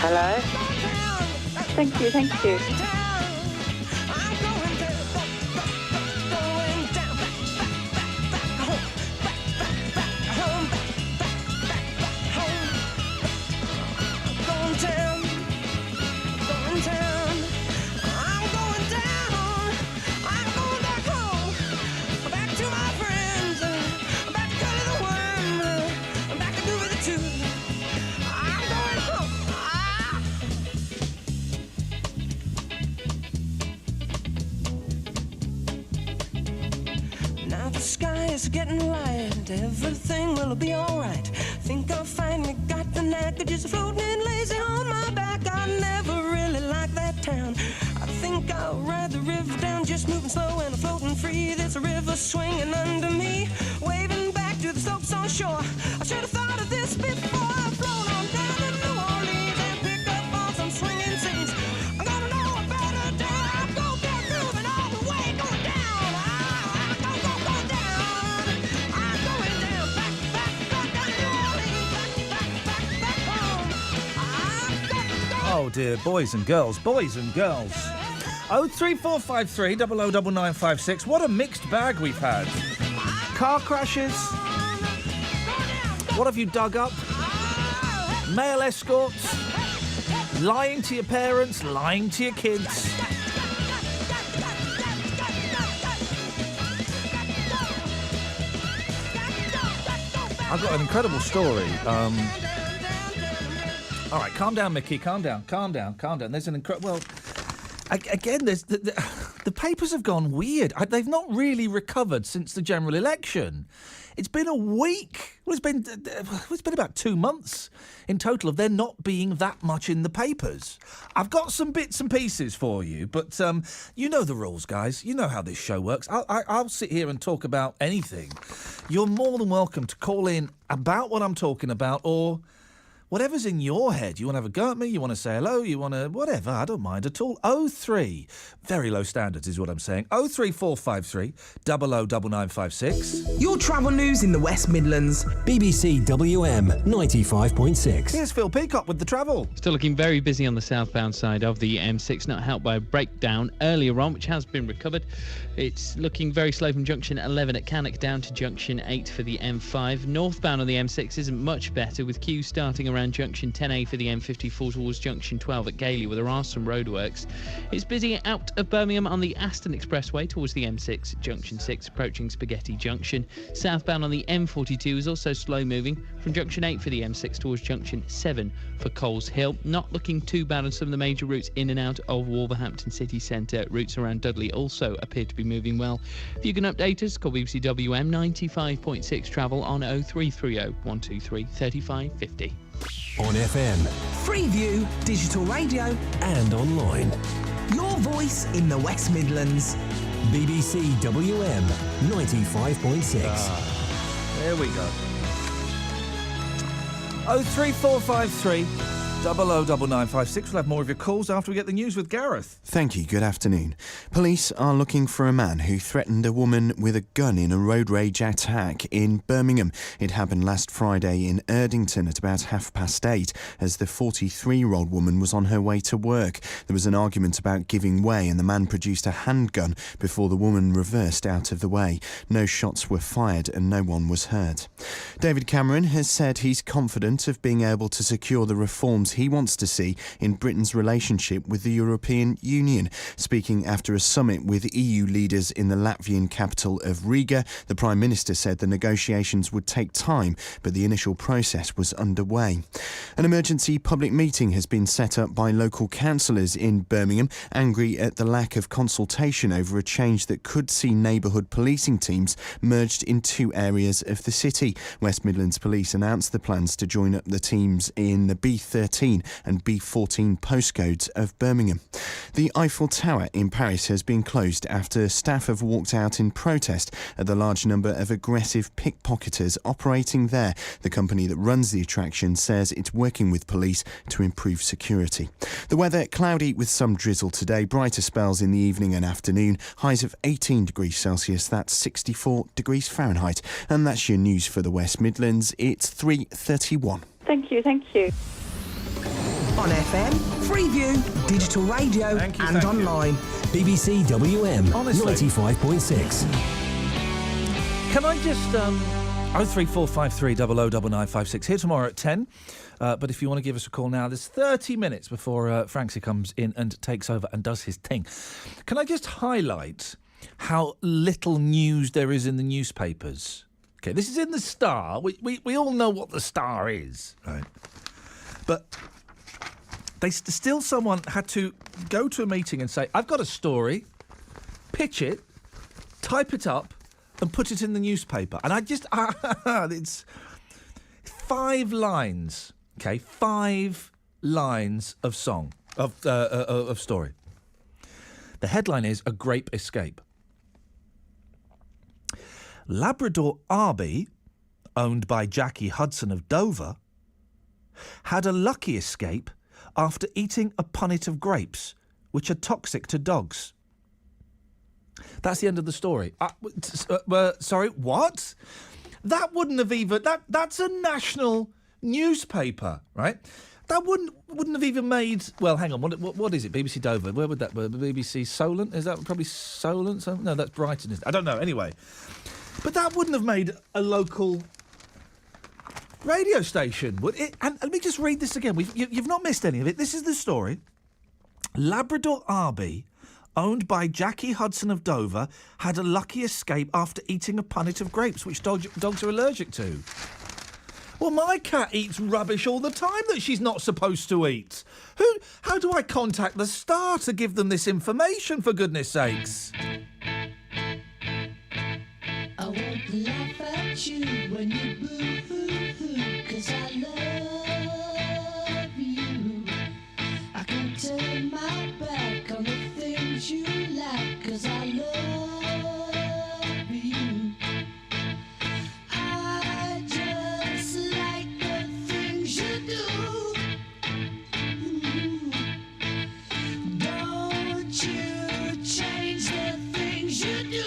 Hello? Thank you, thank you. Going down, going down. I'm going down. I'm going back home, back to my friends, back to Curly the Worm, back to Dewey the Tooth. I'm going home. are getting light. Everything will be alright. Think I finally got the knack of just floating in lazy on my back. I never really liked that town. I think I'll ride the river down, just moving slow and floating free. There's a river swinging under me, waving back to the slopes on shore. I should have thought of this before. I float on down to New Orleans and pick up on some swinging scenes. I'm gonna know a better day. I'll go down, moving all the way, going down. I go down. I'm going down, back down to New Orleans, back home. Oh dear, boys and girls. 03453 009956. What a mixed bag we've had. Car crashes. What have you dug up? Male escorts. Lying to your parents, lying to your kids. I've got an incredible story. All right, calm down, Mickey. Calm down. There's an incredible... Well, again, there's the papers have gone weird. They've not really recovered since the general election. It's been a week. Well, it's been about 2 months in total of there not being that much in the papers. I've got some bits and pieces for you, but you know the rules, guys. You know how this show works. I'll sit here and talk about anything. You're more than welcome to call in about what I'm talking about, or whatever's in your head. You want to have a go at me? You want to say hello? You want to... whatever. I don't mind at all. 03. Very low standards is what I'm saying. 03453 009956. Your travel news in the West Midlands. BBC WM 95.6. Here's Phil Peacock with the travel. Still looking very busy on the southbound side of the M6, not helped by a breakdown earlier on, which has been recovered. It's looking very slow from junction 11 at Cannock down to junction 8 for the M5. Northbound on the M6 isn't much better, with queues starting around junction 10A for the M54 towards junction 12 at Gailey, where there are some roadworks. It's busy out of Birmingham on the Aston Expressway towards the M6 junction 6 approaching Spaghetti Junction. Southbound on the M42 is also slow moving from junction 8 for the M6 towards junction 7 for Coles Hill. Not looking too bad on some of the major routes in and out of Wolverhampton city centre. Routes around Dudley also appear to be moving well. If you can update us, call BBC WM 95.6 travel on 0330 123 3550. On FM. Freeview, digital radio, and online. Your voice in the West Midlands. BBC WM 95.6. There we go. 03453 009956. We'll have more of your calls after we get the news with Gareth. Thank you. Good afternoon. Police are looking for a man who threatened a woman with a gun in a road rage attack in Birmingham. It happened last Friday in Erdington at about 8:30 as the 43-year-old woman was on her way to work. There was an argument about giving way and the man produced a handgun before the woman reversed out of the way. No shots were fired and no one was hurt. David Cameron has said he's confident of being able to secure the reforms he wants to see in Britain's relationship with the European Union. Speaking after a summit with EU leaders in the Latvian capital of Riga, the Prime Minister said the negotiations would take time, but the initial process was underway. An emergency public meeting has been set up by local councillors in Birmingham, angry at the lack of consultation over a change that could see neighbourhood policing teams merged in 2 areas of the city. West Midlands Police announced the plans to join up the teams in the B13 and B14 postcodes of Birmingham. The Eiffel Tower in Paris has been closed after staff have walked out in protest at the large number of aggressive pickpocketers operating there. The company that runs the attraction says it's working with police to improve security. The weather, cloudy with some drizzle today, brighter spells in the evening and afternoon, highs of 18 degrees Celsius, that's 64 degrees Fahrenheit. And that's your news for the West Midlands. It's 3:31. Thank you. On FM, Freeview, digital radio, and online. BBC WM Honestly. 95.6. Can I just... 03453 009956. Here tomorrow at 10. But if you want to give us a call now, there's 30 minutes before Francie comes in and takes over and does his thing. Can I just highlight how little news there is in the newspapers? Okay, this is in the Star. We all know what the Star is, right? But still someone had to go to a meeting and say, I've got a story, pitch it, type it up, and put it in the newspaper. And I just... it's 5 lines, okay? 5 lines of song, of story. The headline is A Grape Escape. Labrador Arby, owned by Jackie Hudson of Dover, had a lucky escape after eating a punnet of grapes, which are toxic to dogs. That's the end of the story. Sorry, what? That wouldn't have even... That's a national newspaper, right? That wouldn't have even made... Well, hang on, what is it? BBC Dover? Where would that be? BBC Solent? Is that probably Solent? No, that's Brighton, isn't it? I don't know, anyway. But that wouldn't have made a local radio station, would it? And let me just read this again. You've not missed any of it. This is the story. Labrador Arby, owned by Jackie Hudson of Dover, had a lucky escape after eating a punnet of grapes, which dogs are allergic to. Well, my cat eats rubbish all the time that she's not supposed to eat. How do I contact the Star to give them this information, for goodness sakes? I won't laugh at you when you boo-hoo-hoo, 'cause I love you. I can turn my back on the things you like, 'cause I love you. I just like the things you do. Don't you change the things you do.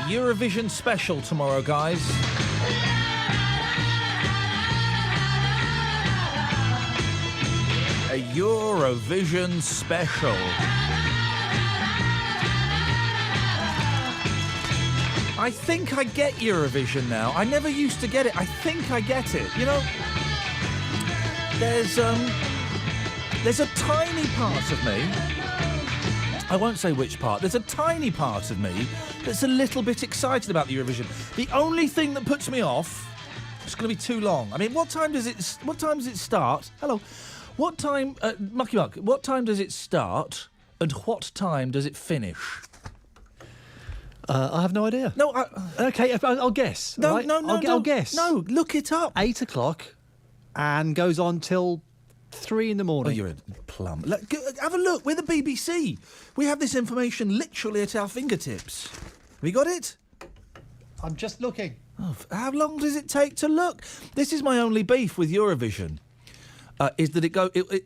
Eurovision special tomorrow, guys. A Eurovision special. I think I get Eurovision now. I never used to get it. I think I get it. You know, there's a tiny part of me, I won't say which part, there's a tiny part of me that's a little bit excited about the Eurovision. The only thing that puts me off, it's going to be too long. I mean, what time does it start? Hello. What time, Mucky Muck, what time does it start and what time does it finish? I have no idea. No, okay, I'll guess. No, right? no, I'll guess. No, look it up. 8 o'clock and goes on till 3 in the morning. Oh, you're a plum. Have a look. We're the BBC. We have this information literally at our fingertips. Have you got it? I'm just looking. Oh, how long does it take to look? This is my only beef with Eurovision, is that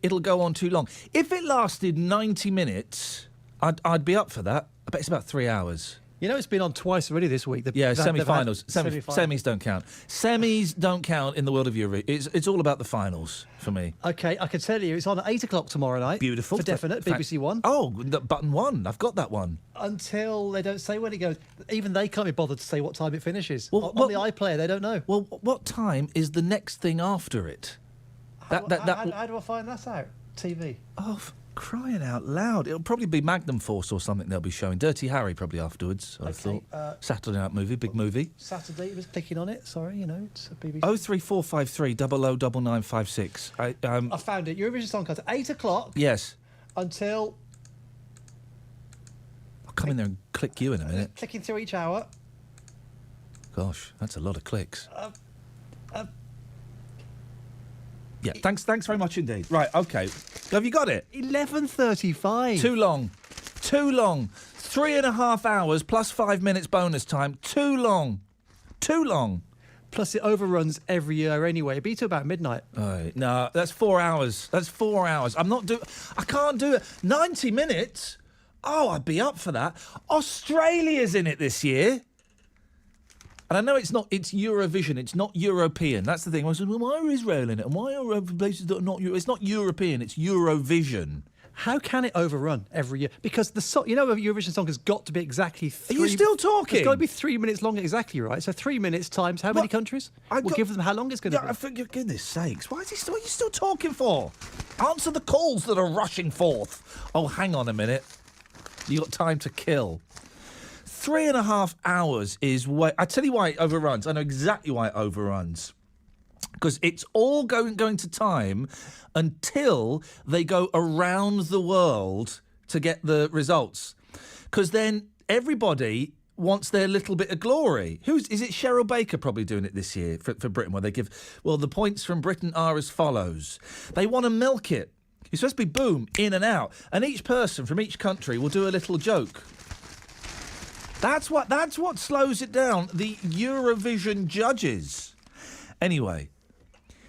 it'll go on too long. If it lasted 90 minutes, I'd be up for that. I bet it's about 3 hours. You know, it's been on twice already this week. Semi-finals. Semis don't count. Semis don't count in the world of Eurovision. It's all about the finals for me. Okay, I can tell you, it's on at 8 o'clock tomorrow night. Beautiful. For definite, BBC One. Oh, button 1. I've got that one. Until they don't say when it goes. Even they can't be bothered to say what time it finishes. On the iPlayer, they don't know. Well, what time is the next thing after it? How do I find that out? TV. Oh, crying out loud. It'll probably be Magnum Force or something they'll be showing. Dirty Harry probably afterwards, I thought. Saturday night movie, big movie. Saturday, it was clicking on it. Sorry, it's a BBC. 03453 009956. I found it. Eurovision Song Contest. 8 o'clock. Yes. Until... I'll come in there and click you in a minute. Clicking through each hour. Gosh, that's a lot of clicks. Yeah, thanks very much indeed. Right, okay. Have you got it? 11:35. Too long. 3.5 hours plus 5 minutes bonus time. Too long. Plus, it overruns every year anyway. It'd be to about midnight. No, that's 4 hours. I can't do it. 90 minutes? Oh, I'd be up for that. Australia's in it this year. And I know it's Eurovision, it's not European. That's the thing. I said, well, why are Israel in it? And why are other places that are not It's not European, it's Eurovision. How can it overrun every year? Because a Eurovision song has got to be exactly 3... Are you still talking? It's got to be 3 minutes long exactly, right? So 3 minutes times how many countries? We'll give them how long it's going to be. For goodness sakes, what are you still talking for? Answer the calls that are rushing forth. Oh, hang on a minute. You got time to kill. 3.5 hours is way... I tell you why it overruns. I know exactly why it overruns. Because it's all going to time until they go around the world to get the results. Because then everybody wants their little bit of glory. Is it Cheryl Baker probably doing it this year for Britain, where they give... Well, the points from Britain are as follows. They want to milk it. It's supposed to be boom, in and out. And each person from each country will do a little joke. That's what slows it down. The Eurovision judges. Anyway,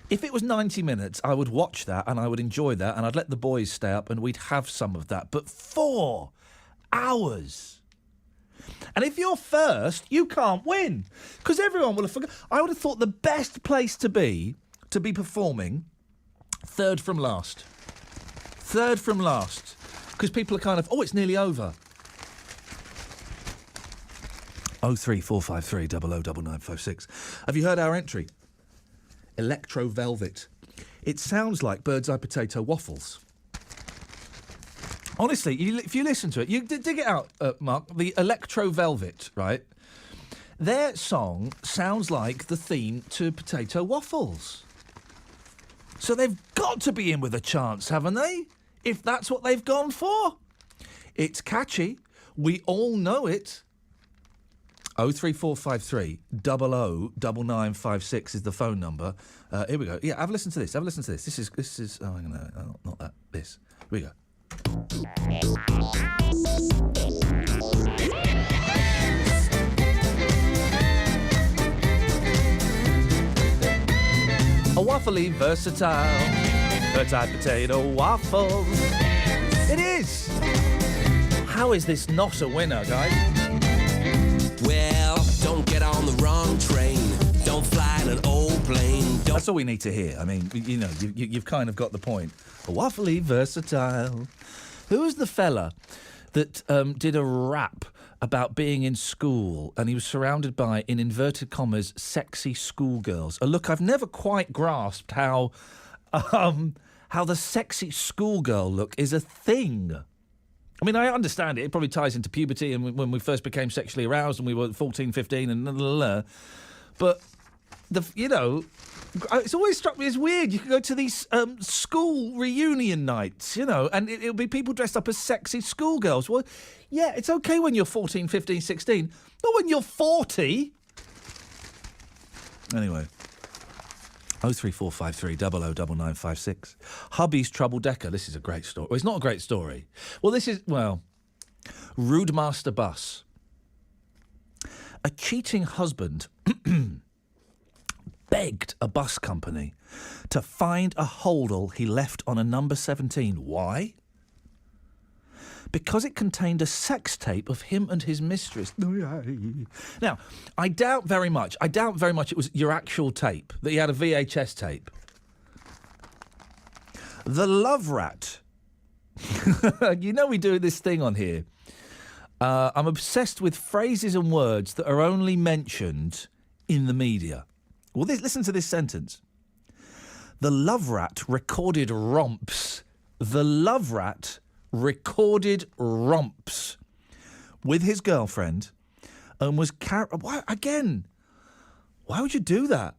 if it was 90 minutes, I would watch that and I would enjoy that and I'd let the boys stay up and we'd have some of that. But 4 hours. And if you're first, you can't win. Because everyone will have forgotten. I would have thought the best place to be performing, third from last. Because people are kind of, it's nearly over. 03453 009956. Have you heard our entry? Electro Velvet. It sounds like bird's eye potato waffles. Honestly, if you listen to it, you dig it out, Mark. The Electro Velvet, right? Their song sounds like the theme to potato waffles. So they've got to be in with a chance, haven't they? If that's what they've gone for. It's catchy. We all know it. 03453 009956 is the phone number. Here we go. Yeah, have a listen to this. This is. Oh, no, not that. This. Here we go. A waffly versatile, bird's-eye potato waffles. It is. How is this not a winner, guys? Well, don't get on the wrong train. Don't fly in an old plane. That's all we need to hear. I mean, you've kind of got the point. A waffly versatile. Who was the fella that did a rap about being in school and he was surrounded by, in inverted commas, sexy schoolgirls? A look I've never quite grasped how the sexy schoolgirl look is a thing. I mean, I understand it. It probably ties into puberty and when we first became sexually aroused and we were 14, 15 and but, it's always struck me as weird. You could go to these school reunion nights, and it'll be people dressed up as sexy schoolgirls. Well, yeah, it's okay when you're 14, 15, 16. Not when you're 40. Anyway. 03453 009956. Hubby's Trouble Decker. This is a great story. Well, it's not a great story. Well, Rude Master Bus. A cheating husband begged a bus company to find a holdall he left on a number 17. Why? Because it contained a sex tape of him and his mistress. Now, I doubt very much it was your actual tape, that he had a VHS tape. The Love Rat. You know we do this thing on here. I'm obsessed with phrases and words that are only mentioned in the media. Well, listen to this sentence. The Love Rat recorded romps. The Love Rat recorded romps with his girlfriend and was why would you do that?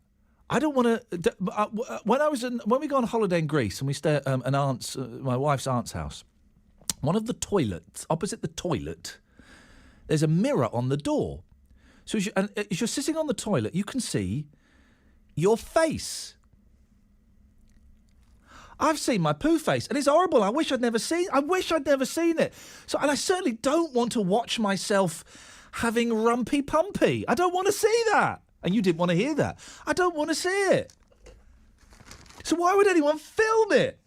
I don't want to. When we go on holiday in Greece and we stay at my wife's aunt's house, one of the toilets opposite the toilet, there's a mirror on the door. So as you're sitting on the toilet, you can see your face. I've seen my poo face, and it's horrible. I wish I'd never seen it. So, and I certainly don't want to watch myself having rumpy pumpy. I don't want to see that. And you didn't want to hear that. I don't want to see it. So why would anyone film it?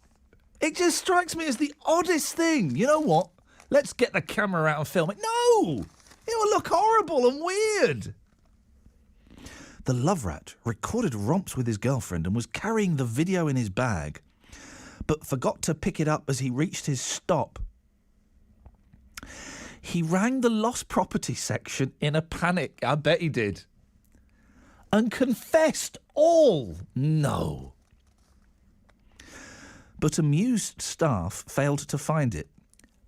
It just strikes me as the oddest thing. You know what? Let's get the camera out and film it. No! It will look horrible and weird. The Love Rat recorded romps with his girlfriend and was carrying the video in his bag, but forgot to pick it up as he reached his stop. He rang the lost property section in a panic. I bet he did. And confessed all. No. But amused staff failed to find it.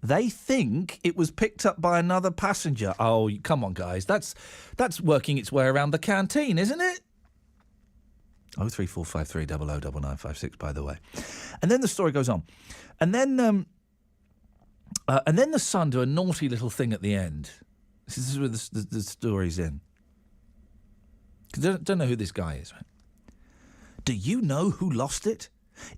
They think it was picked up by another passenger. Oh, come on, guys. That's working its way around the canteen, isn't it? 03453 009956, by the way. And then the story goes on. And then the Sun do a naughty little thing at the end. This is where the story's in. Don't know who this guy is, right? Do you know who lost it?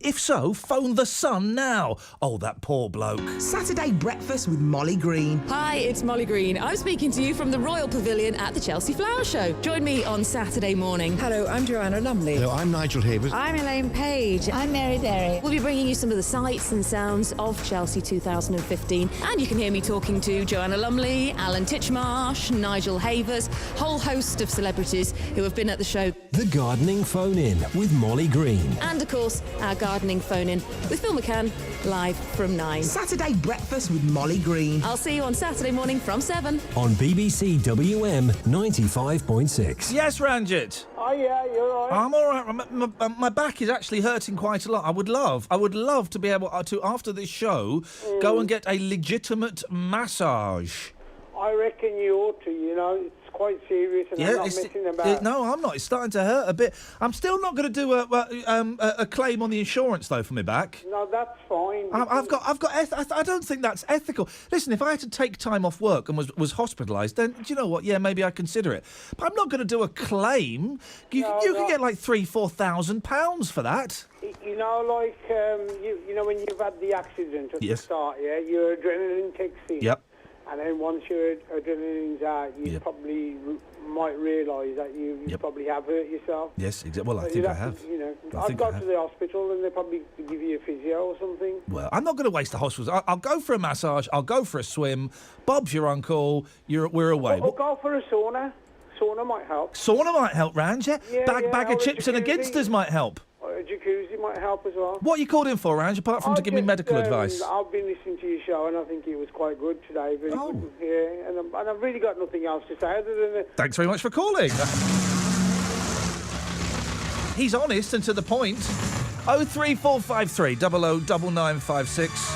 If so, phone the Sun now. Oh, that poor bloke. Saturday breakfast with Molly Green. Hi, it's Molly Green. I'm speaking to you from the Royal Pavilion at the Chelsea Flower Show. Join me on Saturday morning. Hello, I'm Joanna Lumley. Hello, I'm Nigel Havers. I'm Elaine Page. I'm Mary Derry. We'll be bringing you some of the sights and sounds of Chelsea 2015. And you can hear me talking to Joanna Lumley, Alan Titchmarsh, Nigel Havers, whole host of celebrities who have been at the show. The Gardening Phone-In with Molly Green. And, of course, our gardening phone-in with Phil McCann, live from 9. Saturday breakfast with Molly Green. I'll see you on Saturday morning from 7. On BBC WM 95.6. Yes, Ranjit. Oh, yeah, you're all right. I'm all right. My back is actually hurting quite a lot. I would love to be able to, after this show, go and get a legitimate massage. I reckon you ought to, you know. It's quite serious and I'm not messing about. No, I'm not. It's starting to hurt a bit. I'm still not going to do a claim on the insurance, though, for my back. No, that's fine. I don't think that's ethical. Listen, if I had to take time off work and was hospitalised, then, do you know what? Yeah, maybe I'd consider it. But I'm not going to do a claim. You can get like £3,000-4,000 for that. You know, like, you know, when you've had the accident at the start, yeah, your adrenaline kicks in. Yep. And then once your adrenaline's out, you probably might realise that you probably have hurt yourself. Yes, exactly. Well, I think I have. You know, I've gone to the hospital and they probably give you a physio or something. Well, I'm not going to waste the hospitals. I'll go for a massage. I'll go for a swim. Bob's your uncle. We're away. Or go for a sauna. Sauna might help. Sauna might help, Ranj, yeah? Bag of chips and a Ginsters might help. A jacuzzi might help as well. What are you called in for, Ranj, apart from to give me medical advice? I've been listening to your show and I think it was quite good today. Very good. Yeah, and I've really got nothing else to say other than... Thanks very much for calling. He's honest and to the point. 03453 009956.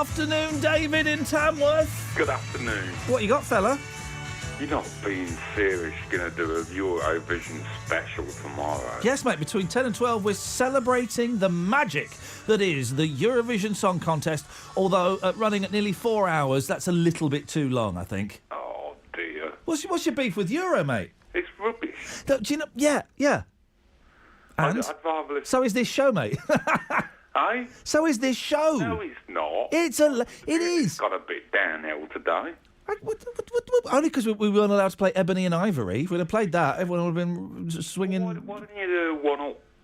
afternoon, David in Tamworth. Good afternoon. What you got, fella? You're not being serious. You're going to do a Eurovision special tomorrow. Yes, mate, between 10 and 12, we're celebrating the magic that is the Eurovision Song Contest, although running at nearly 4 hours, that's a little bit too long, I think. Oh, dear. What's your beef with Euro, mate? It's rubbish. Do you know... Yeah. And? I'd rather listen... So is this show, mate. Eh? So is this show. No, it's not. It is. It's got a bit downhill today. Only because we weren't allowed to play Ebony and Ivory. If we'd have played that, everyone would have been swinging... Why don't you do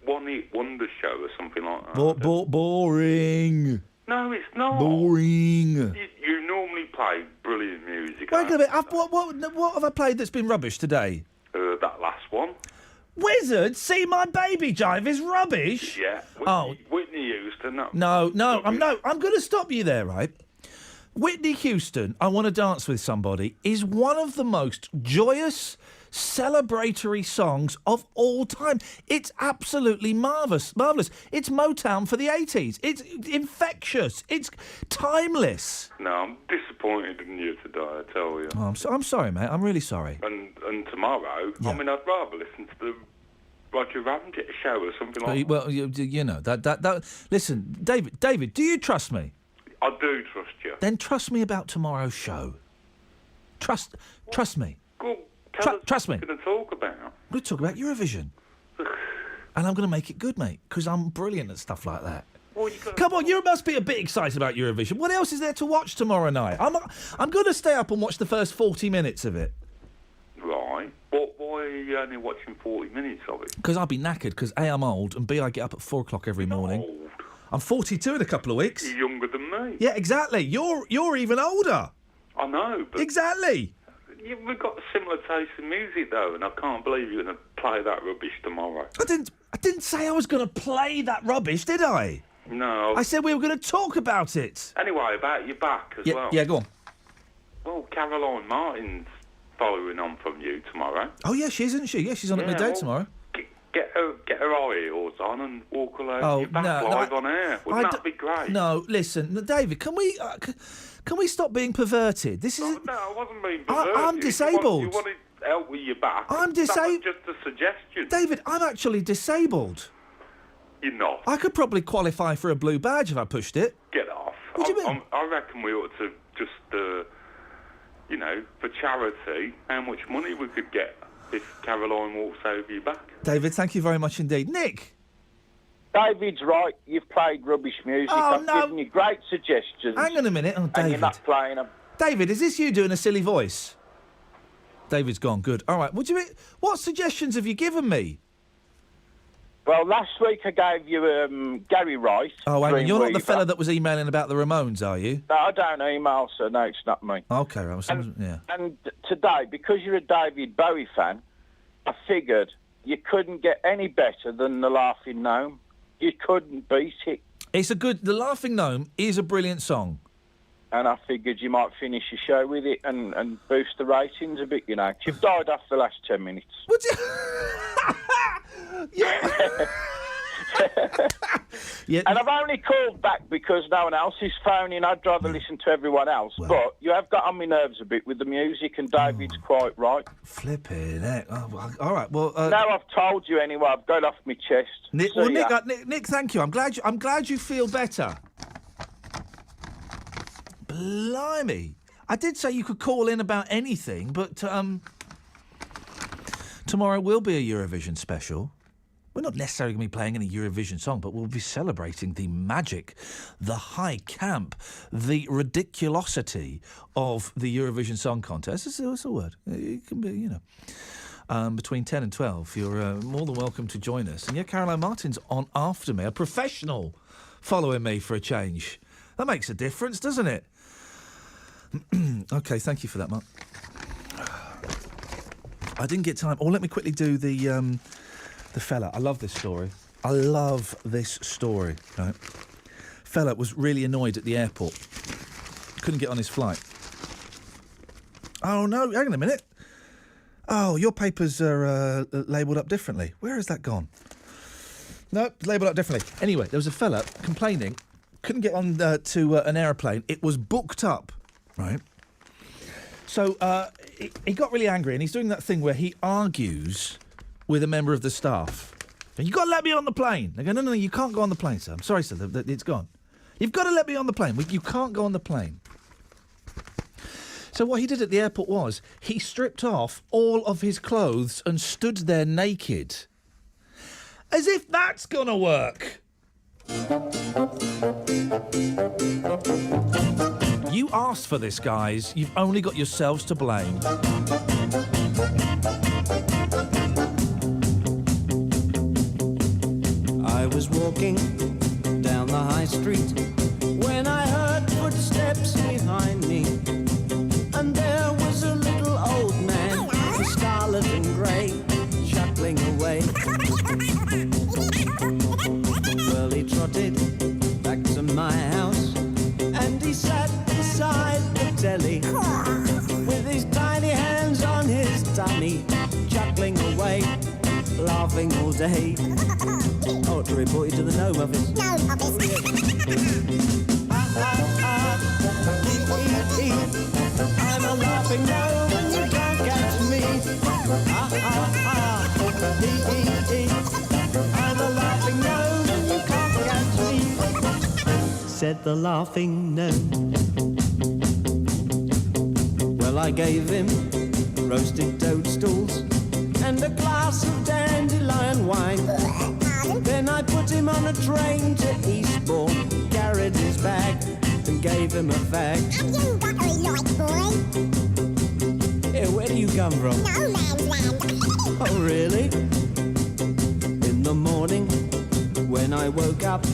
one-hit wonder show or something like that? Boring. No, it's not. Boring. You normally play brilliant music. Wait a minute. What have I played that's been rubbish today? That last one. Wizard, See My Baby Jive is rubbish. Yeah. Whitney Houston. No. I'm going to stop you there, right? Whitney Houston, I Want to Dance With Somebody, is one of the most joyous, celebratory songs of all time. It's absolutely marvellous. It's Motown for the 80s. It's infectious. It's timeless. No, I'm disappointed in you today, I tell you. Oh, I'm sorry, mate. I'm really sorry. And tomorrow, Yeah. I mean, I'd rather listen to the Roger Ramjet show or something like that. Well, you know, that... Listen, David, do you trust me? I do trust you. Then trust me about tomorrow's show. Trust me. Go, trust me. What are you going to talk about? I'm going to talk about Eurovision. And I'm going to make it good, mate, because I'm brilliant at stuff like that. Come on, you must be a bit excited about Eurovision. What else is there to watch tomorrow night? I'm going to stay up and watch the first 40 minutes of it. Right. Why are you only watching 40 minutes of it? Because I'll be knackered, because A, I'm old, and B, I get up at 4 o'clock every morning. Old. I'm 42 in a couple of weeks. You're younger than me. Yeah, exactly. You're even older. I know, but... Exactly. We've got a similar taste in music, though, and I can't believe you're going to play that rubbish tomorrow. I didn't say I was going to play that rubbish, did I? No. I said we were going to talk about it. Anyway, about your back as well. Yeah, go on. Well, Caroline Martin's following on from you tomorrow. Oh, yeah, she is, isn't she? Yeah, she's on at midday tomorrow. Get her high heels on and walk along your back no, live on air. Wouldn't that be great? No, listen, David, can we stop being perverted? This is... No, I wasn't being perverted. I'm disabled. You wanted help with your back. I'm That disabled. was just a suggestion. David, I'm actually disabled. You're not. I could probably qualify for a blue badge if I pushed it. Get off. What do you mean? I reckon we ought to just, for charity, how much money we could get if Caroline walks over your back. David, thank you very much indeed. Nick? David's right. You've played rubbish music. I've given you great suggestions. Hang on a minute. Oh, David. And you're not playing them. David, is this you doing a silly voice? David's gone. Good. All right. What suggestions have you given me? Well, last week I gave you Gary Rice. Oh, hang on. You're not the Dreamweaver. fella that was emailing about the Ramones, are you? No, I don't email, so no, it's not me. Okay, right. Yeah. And today, because you're a David Bowie fan, I figured you couldn't get any better than The Laughing Gnome. You couldn't beat it. The Laughing Gnome is a brilliant song. And I figured you might finish your show with it and boost the ratings a bit, you know. You've died off the last 10 minutes. Would you? Yeah. And I've only called back because no one else is phoning. I'd rather listen to everyone else. But you have got on my nerves a bit with the music, and David's quite right. Flipping heck. Oh, well, all right. Well, now I've told you anyway. I've got it off my chest. Nick, So, well, Nick, yeah. Nick, thank you. I'm glad you feel better. Blimey. I did say you could call in about anything, but tomorrow will be a Eurovision special. We're not necessarily going to be playing any Eurovision song, but we'll be celebrating the magic, the high camp, the ridiculosity of the Eurovision Song Contest. It's a word. It can be, you know. Between 10 and 12, you're more than welcome to join us. And yeah, Caroline Martin's on after me, a professional following me for a change. That makes a difference, doesn't it? OK, thank you for that, Mark. I didn't get time. Oh, let me quickly do the fella. I love this story. Right? Fella was really annoyed at the airport. Couldn't get on his flight. Oh, no, hang on a minute. Oh, your papers are labelled up differently. Where has that gone? No, labelled up differently. Anyway, there was a fella complaining couldn't get on to an aeroplane. It was booked up, right? So he got really angry, and he's doing that thing where he argues with a member of the staff. You've got to let me on the plane. They go, no, you can't go on the plane, sir. I'm sorry, sir, it's gone. You've got to let me on the plane. You can't go on the plane. So what he did at the airport was he stripped off all of his clothes and stood there naked. As if that's gonna work. You asked for this, guys. You've only got yourselves to blame. I was walking down the high street when I heard footsteps behind me, and there was a little old man in scarlet and grey chuckling away. Well, he trotted back to my house and he sat beside the telly with his tiny hands on his tummy, chuckling away, laughing all day. Oh, to report you to the gnome office. Gnome office. I'm a laughing gnome and you can't catch me. I'm a laughing gnome and you can't catch me, said the laughing gnome. Well, I gave him roasted toadstools and a glass of dandelion wine. Then I put him on a train to Eastbourne, carried his bag and gave him a fag. Have you got a light, boy? Yeah, where do you come from? No man's land. Oh, really? In the morning, when I woke up,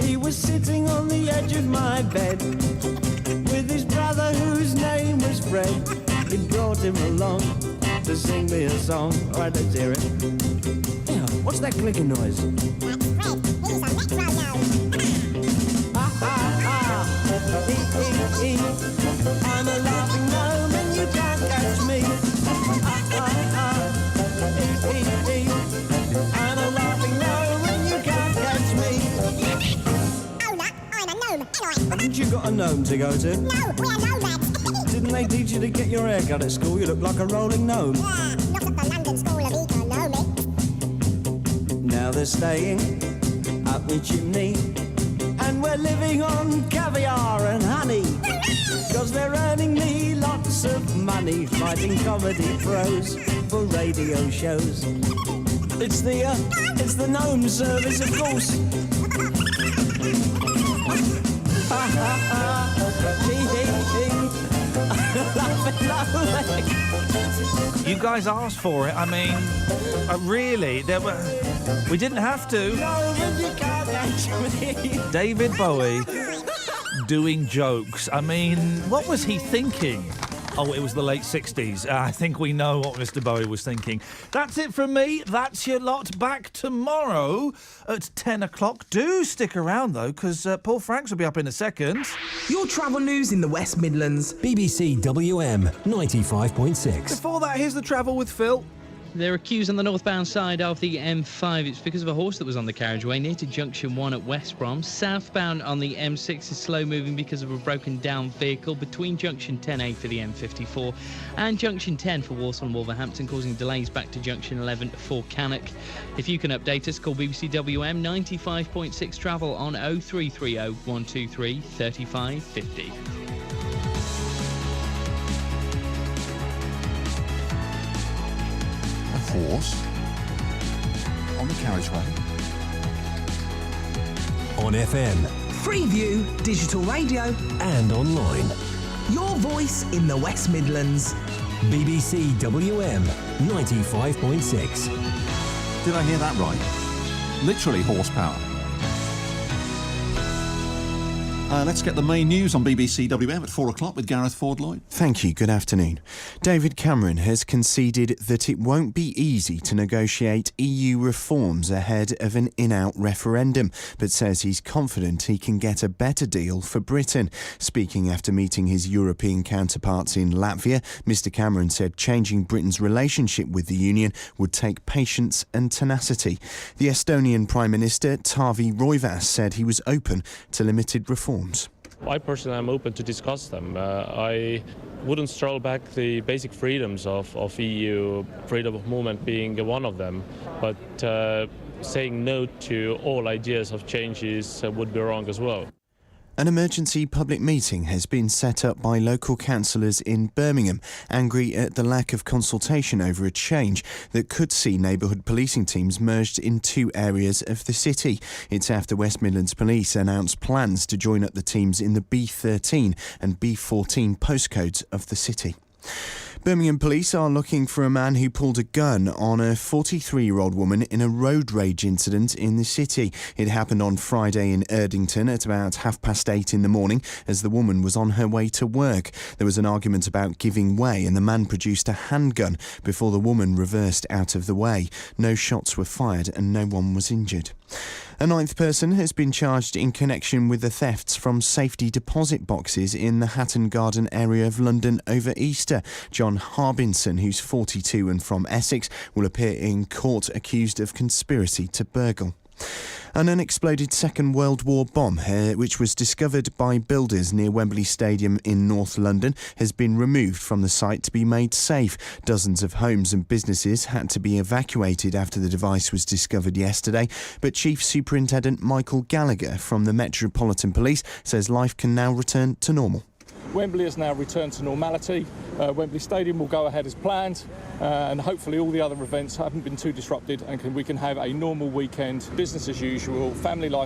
he was sitting on the edge of my bed with his brother whose name was Fred. He brought him along to sing me a song. All right, let's hear it. Yeah, what's that clicking noise? That's Fred. He's a metronome. I'm a laughing gnome and you can't catch me. I'm a laughing gnome and you can't catch me. Oh, look, I'm a gnome, Haven't you got a gnome to go to? No, we're nomads. Didn't they teach you to get your hair cut at school? You look like a rolling gnome. Yeah, not at the London School of Economics. Now they're staying up the chimney, and we're living on caviar and honey, because they're earning me lots of money fighting comedy pros for radio shows. It's the gnome service, of course. You guys asked for it. I mean, really, we didn't have to. David Bowie doing jokes. I mean, what was he thinking? Oh, it was the late 60s. I think we know what Mr. Bowie was thinking. That's it from me. That's your lot. Back tomorrow at 10 o'clock. Do stick around, though, because Paul Franks will be up in a second. Your travel news in the West Midlands. BBC WM 95.6. Before that, here's the travel with Phil. There are queues on the northbound side of the M5. It's because of a horse that was on the carriageway near to Junction 1 at West Brom. Southbound on the M6 is slow moving because of a broken down vehicle between Junction 10A for the M54 and Junction 10 for Walsall and Wolverhampton, causing delays back to Junction 11 for Cannock. If you can update us, call BBC WM 95.6 travel on 0330 123 3550. Horse on the carriageway. On FM. Freeview, digital radio. And online. Your voice in the West Midlands. BBC WM 95.6. Did I hear that right? Literally horsepower. Let's get the main news on BBC WM at 4 o'clock with Gareth Ford-Lloyd. Thank you. Good afternoon. David Cameron has conceded that it won't be easy to negotiate EU reforms ahead of an in-out referendum, but says he's confident he can get a better deal for Britain. Speaking after meeting his European counterparts in Latvia, Mr Cameron said changing Britain's relationship with the Union would take patience and tenacity. The Estonian Prime Minister, Taavi Rõivas, said he was open to limited reforms. I personally am open to discuss them. I wouldn't stroll back the basic freedoms of EU, freedom of movement being one of them, but saying no to all ideas of changes would be wrong as well. An emergency public meeting has been set up by local councillors in Birmingham, angry at the lack of consultation over a change that could see neighbourhood policing teams merged in two areas of the city. It's after West Midlands Police announced plans to join up the teams in the B13 and B14 postcodes of the city. Birmingham police are looking for a man who pulled a gun on a 43-year-old woman in a road rage incident in the city. It happened on Friday in Erdington at about 8:30 in the morning as the woman was on her way to work. There was an argument about giving way and the man produced a handgun before the woman reversed out of the way. No shots were fired and no one was injured. A ninth person has been charged in connection with the thefts from safety deposit boxes in the Hatton Garden area of London over Easter. John Harbinson, who's 42 and from Essex, will appear in court accused of conspiracy to burgle. An unexploded Second World War bomb, which was discovered by builders near Wembley Stadium in North London, has been removed from the site to be made safe. Dozens of homes and businesses had to be evacuated after the device was discovered yesterday, but Chief Superintendent Michael Gallagher from the Metropolitan Police says life can now return to normal. Wembley has now returned to normality. Wembley Stadium will go ahead as planned, and hopefully all the other events haven't been too disrupted and we can have a normal weekend, business as usual, family life